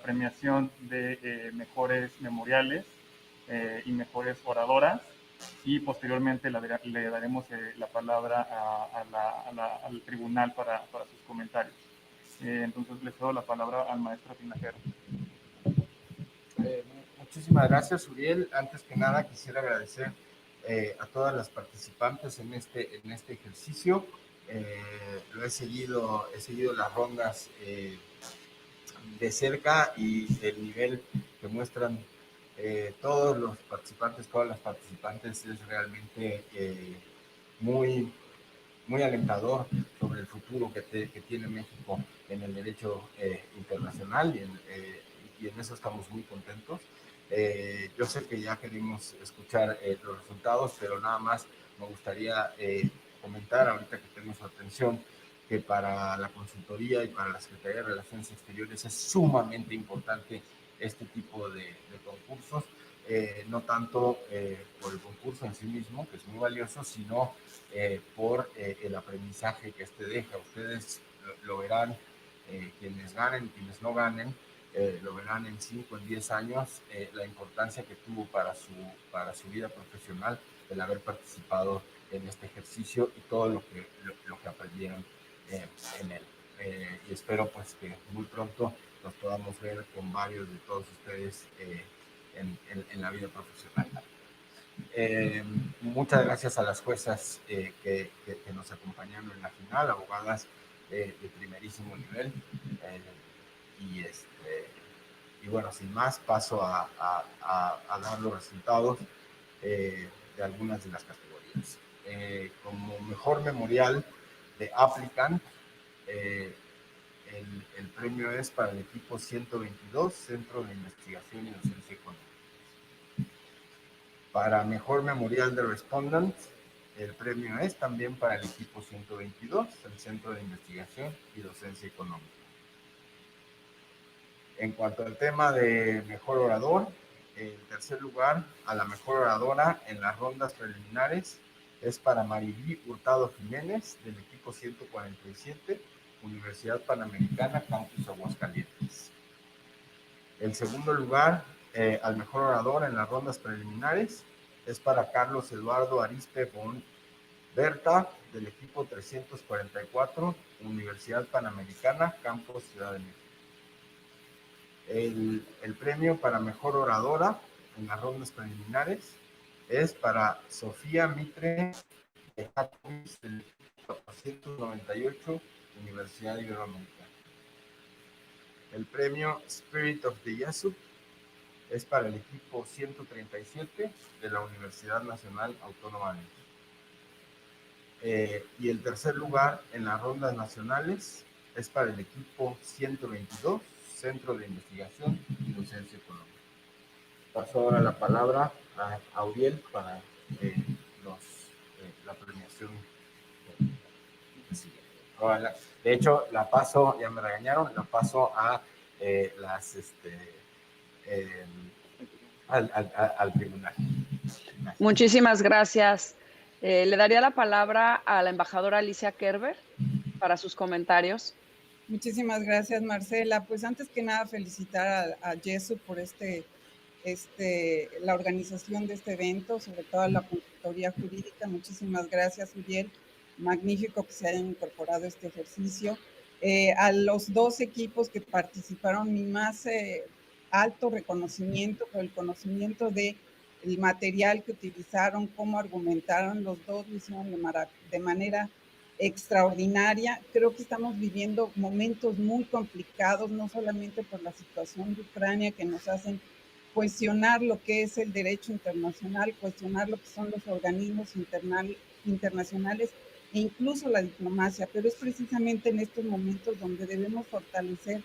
premiación de mejores memoriales y mejores oradoras, y posteriormente le daremos la palabra al tribunal para sus comentarios. Entonces le cedo la palabra al maestro Tinajero. Muchísimas gracias, Uriel. Antes que nada, quisiera agradecer a todas las participantes en este ejercicio. He seguido las rondas de cerca, y el nivel que muestran todos los participantes, todas las participantes, es realmente muy alentador sobre el futuro que tiene México en el derecho internacional, y en eso estamos muy contentos. Yo sé que ya queremos escuchar los resultados, pero nada más me gustaría comentar, ahorita que tengo su atención, que para la consultoría y para la Secretaría de Relaciones Exteriores es sumamente importante este tipo de concursos, no tanto por el concurso en sí mismo, que es muy valioso, sino por el aprendizaje que este deja. Ustedes lo verán, quienes ganen, quienes no ganen, lo verán en 5, en 10 años, la importancia que tuvo para su vida profesional el haber participado en este ejercicio y todo lo que aprendieron en él. Y espero pues que muy pronto nos podamos ver con varios de todos ustedes en la vida profesional. Muchas gracias a las juezas que nos acompañaron en la final, abogadas de primerísimo nivel. Y bueno, sin más, paso a dar los resultados de algunas de las categorías. Como mejor memorial de applicant, el premio es para el equipo 122, Centro de Investigación y Docencia Económica. Para mejor memorial de respondent, el premio es también para el equipo 122, el Centro de Investigación y Docencia Económica. En cuanto al tema de mejor orador, el tercer lugar a la mejor oradora en las rondas preliminares es para Maribí Hurtado Jiménez, del equipo 147, Universidad Panamericana, Campus Aguascalientes. El segundo lugar al mejor orador en las rondas preliminares es para Carlos Eduardo Arispe von Berta, del equipo 344, Universidad Panamericana, Campus Ciudad de México. El premio para mejor oradora en las rondas preliminares es para Sofía Mitre de Jacobis, del equipo 498, Universidad Iberoamericana. El premio Spirit of the Jessup es para el equipo 137 de la Universidad Nacional Autónoma de México. Y el tercer lugar en las rondas nacionales es para el equipo 122, Centro de Investigación y Docencia Económica. Paso ahora la palabra a Uriel para la premiación. De hecho, la paso, ya me regañaron, la paso a al tribunal. Gracias. Muchísimas gracias. Le daría la palabra a la embajadora Alicia Kerber para sus comentarios. Muchísimas gracias, Marcela. Pues antes que nada, felicitar a Jessup por la organización de este evento, sobre todo a la consultoría jurídica. Muchísimas gracias, Uriel. Magnífico que se hayan incorporado a este ejercicio. A los dos equipos que participaron, mi más alto reconocimiento por el conocimiento del material que utilizaron, cómo argumentaron. Los dos lo hicieron de manera extraordinaria. Creo que estamos viviendo momentos muy complicados, no solamente por la situación de Ucrania, que nos hacen cuestionar lo que es el derecho internacional, cuestionar lo que son los organismos internacionales e incluso la diplomacia, pero es precisamente en estos momentos donde debemos fortalecer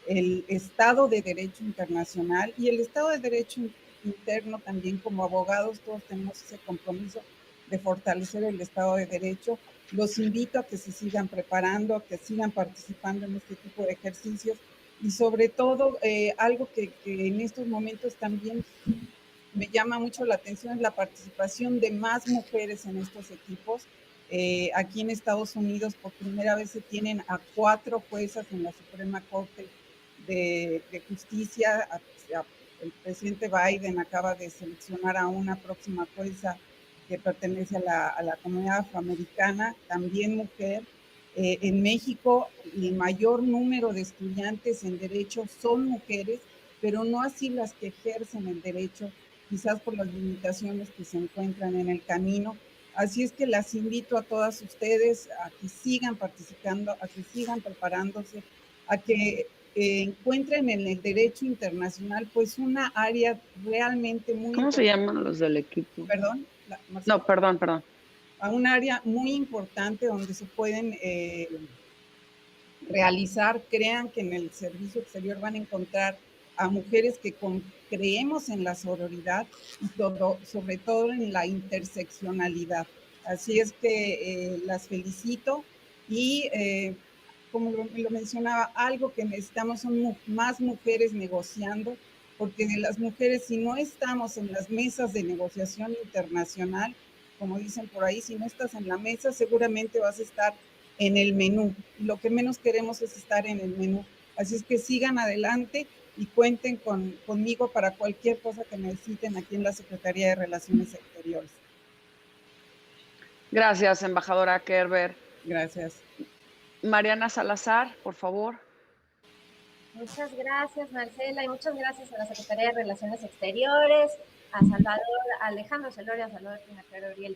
el Estado de Derecho internacional y el Estado de Derecho interno. También como abogados todos tenemos ese compromiso de fortalecer el Estado de Derecho. Los invito a que se sigan preparando, a que sigan participando en este tipo de ejercicios y sobre todo algo que en estos momentos también me llama mucho la atención es la participación de más mujeres en estos equipos. Aquí en Estados Unidos por primera vez se tienen a 4 juezas en la Suprema Corte de justicia. El presidente Biden acaba de seleccionar a una próxima jueza que pertenece a la comunidad afroamericana, también mujer. En México, el mayor número de estudiantes en derecho son mujeres, pero no así las que ejercen el derecho, quizás por las limitaciones que se encuentran en el camino. Así es que las invito a todas ustedes a que sigan participando, a que sigan preparándose, a que encuentren en el derecho internacional pues una área realmente muy ¿Cómo se llaman los del equipo? Perdón. No, perdón. A un área muy importante donde se pueden realizar. Crean que en el servicio exterior van a encontrar a mujeres que creemos en la sororidad y sobre todo en la interseccionalidad. Así es que las felicito y como lo mencionaba, algo que necesitamos son más mujeres negociando, porque de las mujeres, si no estamos en las mesas de negociación internacional, como dicen por ahí, si no estás en la mesa, seguramente vas a estar en el menú. Lo que menos queremos es estar en el menú. Así es que sigan adelante y cuenten conmigo para cualquier cosa que necesiten aquí en la Secretaría de Relaciones Exteriores. Gracias, embajadora Kerber. Gracias. Mariana Salazar, por favor. Muchas gracias, Marcela, y muchas gracias a la Secretaría de Relaciones Exteriores, a Salvador, a Alejandro Celoria, a Salvador Pinacaro, Uriel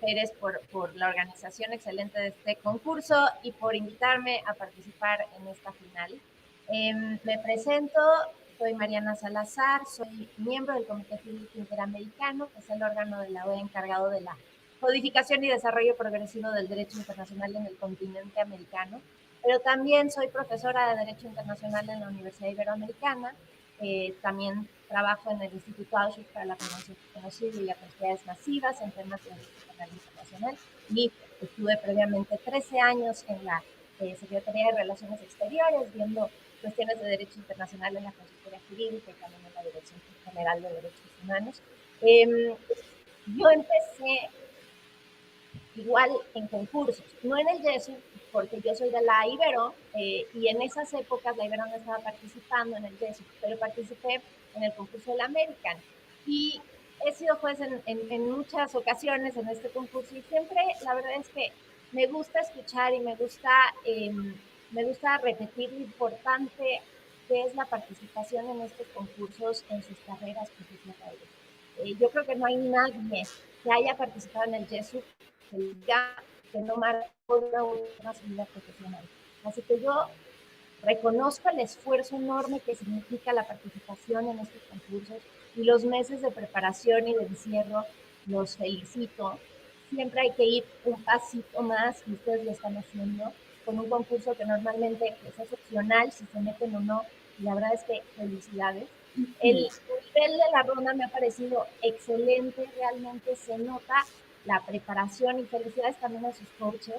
Pérez por la organización excelente de este concurso y por invitarme a participar en esta final. Me presento, soy Mariana Salazar, soy miembro del Comité Jurídico Interamericano, que es el órgano de la OEA encargado de la codificación y desarrollo progresivo del derecho internacional en el continente americano, pero también soy profesora de Derecho Internacional en la Universidad Iberoamericana, también trabajo en el Instituto Auschwitz para la Prevención del Genocidio y Atrocidades Masivas en temas de derecho penal internacional y estuve previamente 13 años en la Secretaría de Relaciones Exteriores viendo cuestiones de derecho internacional en la consultoría jurídica y también en la Dirección General de Derechos Humanos. Yo empecé igual en concursos, no en el Jessup, porque yo soy de la Ibero y en esas épocas la Ibero no estaba participando en el Jessup, pero participé en el concurso del American y he sido juez en muchas ocasiones en este concurso y siempre la verdad es que me gusta escuchar y me gusta repetir lo importante que es la participación en estos concursos en sus carreras profesionales. Yo creo que no hay nadie que haya participado en el Jessup que no marcó una vida profesional. Así que yo reconozco el esfuerzo enorme que significa la participación en estos concursos y los meses de preparación y de encierro, los felicito. Siempre hay que ir un pasito más y ustedes lo están haciendo con un concurso que normalmente pues, es opcional si se meten o no. Y la verdad es que felicidades. El nivel de la ronda me ha parecido excelente, realmente se nota la preparación y felicidades también a sus coaches,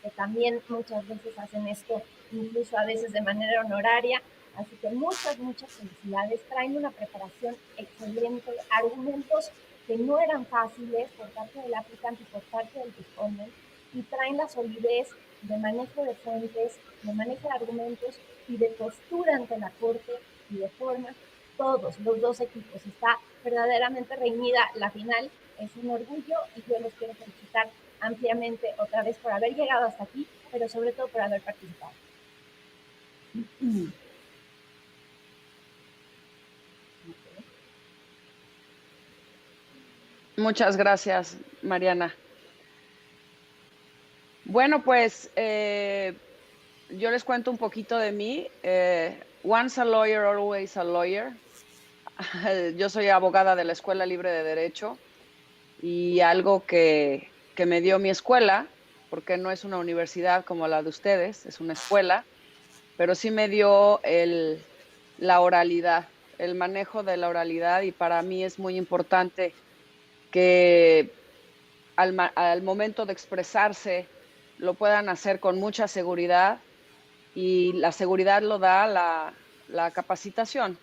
que también muchas veces hacen esto, incluso a veces de manera honoraria. Así que muchas felicidades. Traen una preparación excelente, argumentos que no eran fáciles por parte del aplicante y por parte del respondent, y traen la solidez de manejo de fuentes, de manejo de argumentos y de postura ante la corte y de forma. Todos los dos equipos, está verdaderamente reñida la final. Es un orgullo y yo los quiero felicitar ampliamente otra vez por haber llegado hasta aquí, pero sobre todo por haber participado. Muchas gracias, Mariana. Bueno, pues yo les cuento un poquito de mí. Once a lawyer, always a lawyer. Yo soy abogada de la Escuela Libre de Derecho y algo que me dio mi escuela, porque no es una universidad como la de ustedes, es una escuela, pero sí me dio la oralidad, el manejo de la oralidad, y para mí es muy importante que al momento de expresarse lo puedan hacer con mucha seguridad, y la seguridad lo da la capacitación.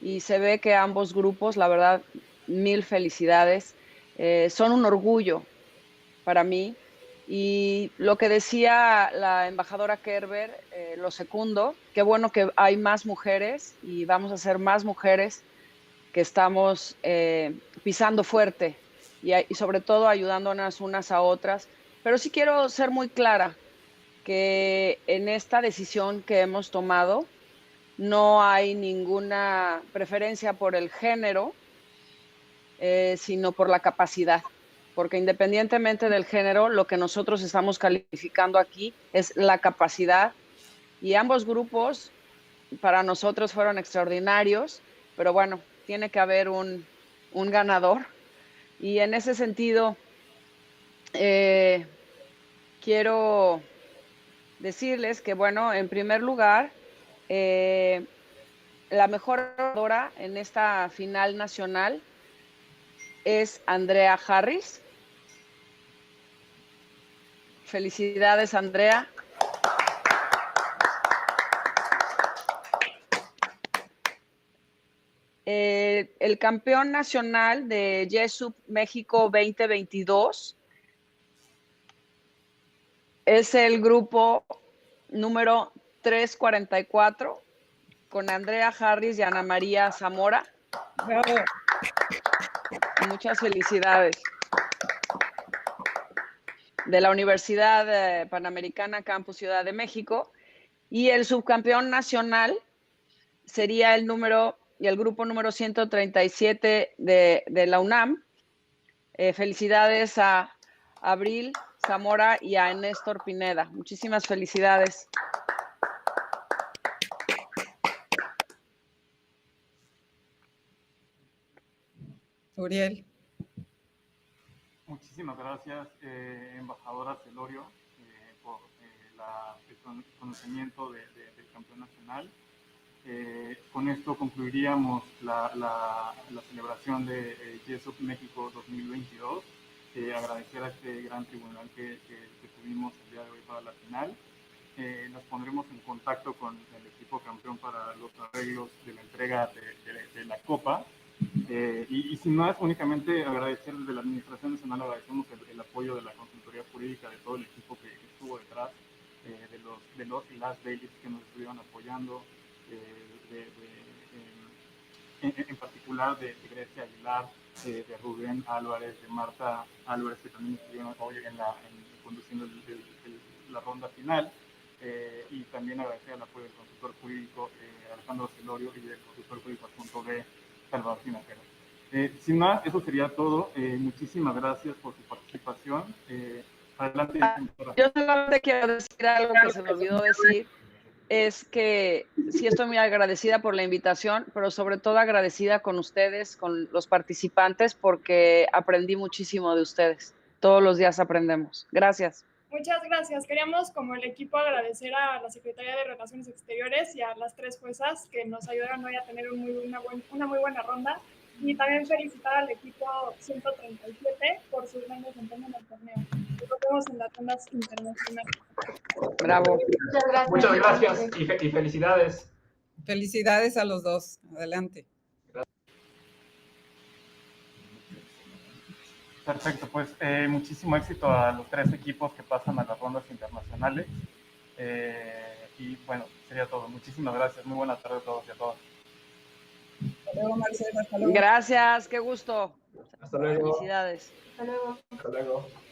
Y se ve que ambos grupos, la verdad, mil felicidades. Son un orgullo para mí Y lo que decía la embajadora Kerber, lo secundo, qué bueno que hay más mujeres y vamos a ser más mujeres que estamos pisando fuerte y sobre todo ayudándonos unas a otras. Pero sí quiero ser muy clara que en esta decisión que hemos tomado no hay ninguna preferencia por el género, sino por la capacidad. Porque independientemente del género, lo que nosotros estamos calificando aquí es la capacidad. Y ambos grupos para nosotros fueron extraordinarios, pero bueno, tiene que haber un ganador. Y en ese sentido, quiero decirles que, bueno, en primer lugar, la mejor oradora en esta final nacional es Andrea Harris. Felicidades, Andrea. El campeón nacional de Jessup México 2022 es el grupo número 344 con Andrea Harris y Ana María Zamora. Bravo. Muchas felicidades. De la Universidad Panamericana Campus Ciudad de México. Y el subcampeón nacional sería el grupo número 137 de la UNAM. Felicidades a Abril Zamora y a Néstor Pineda. Muchísimas felicidades. Uriel. Muchísimas gracias, embajadora Celorio, por el conocimiento del campeón nacional. Con esto concluiríamos la celebración de Jessup México 2022. Agradecer a este gran tribunal que tuvimos el día de hoy para la final. Nos pondremos en contacto con el equipo campeón para los arreglos de la entrega de la Copa. Y sin más, únicamente agradecer desde la Administración Nacional, agradecemos el apoyo de la consultoría jurídica, de todo el equipo que estuvo detrás, de los y las Dailies que nos estuvieron apoyando, en particular de Grecia Aguilar, de Rubén Álvarez, de Marta Álvarez, que también estuvieron hoy conduciendo la ronda final. Y también agradecer el apoyo del consultor jurídico Alejandro Celorio y del consultor jurídico adjunto de Salvador Tinajero. Sin más, eso sería todo. Muchísimas gracias por su participación. Adelante, señora. Yo solamente quiero decir algo que se me olvidó decir, es que sí estoy muy agradecida por la invitación, pero sobre todo agradecida con ustedes, con los participantes, porque aprendí muchísimo de ustedes. Todos los días aprendemos. Gracias. Muchas gracias. Queríamos, como el equipo, agradecer a la Secretaría de Relaciones Exteriores y a las tres juezas que nos ayudaron hoy a tener una muy buena ronda. Y también felicitar al equipo 137 por su gran desempeño en el torneo. Nos vemos en las rondas internacionales. Bravo. Muchas gracias y felicidades. Felicidades a los dos. Adelante. Perfecto, pues muchísimo éxito a los tres equipos que pasan a las rondas internacionales. Y bueno, sería todo. Muchísimas gracias. Muy buenas tardes a todos y a todas. Hasta luego, Marcela. Hasta luego. Gracias, qué gusto. Hasta luego. Felicidades. Hasta luego. Hasta luego.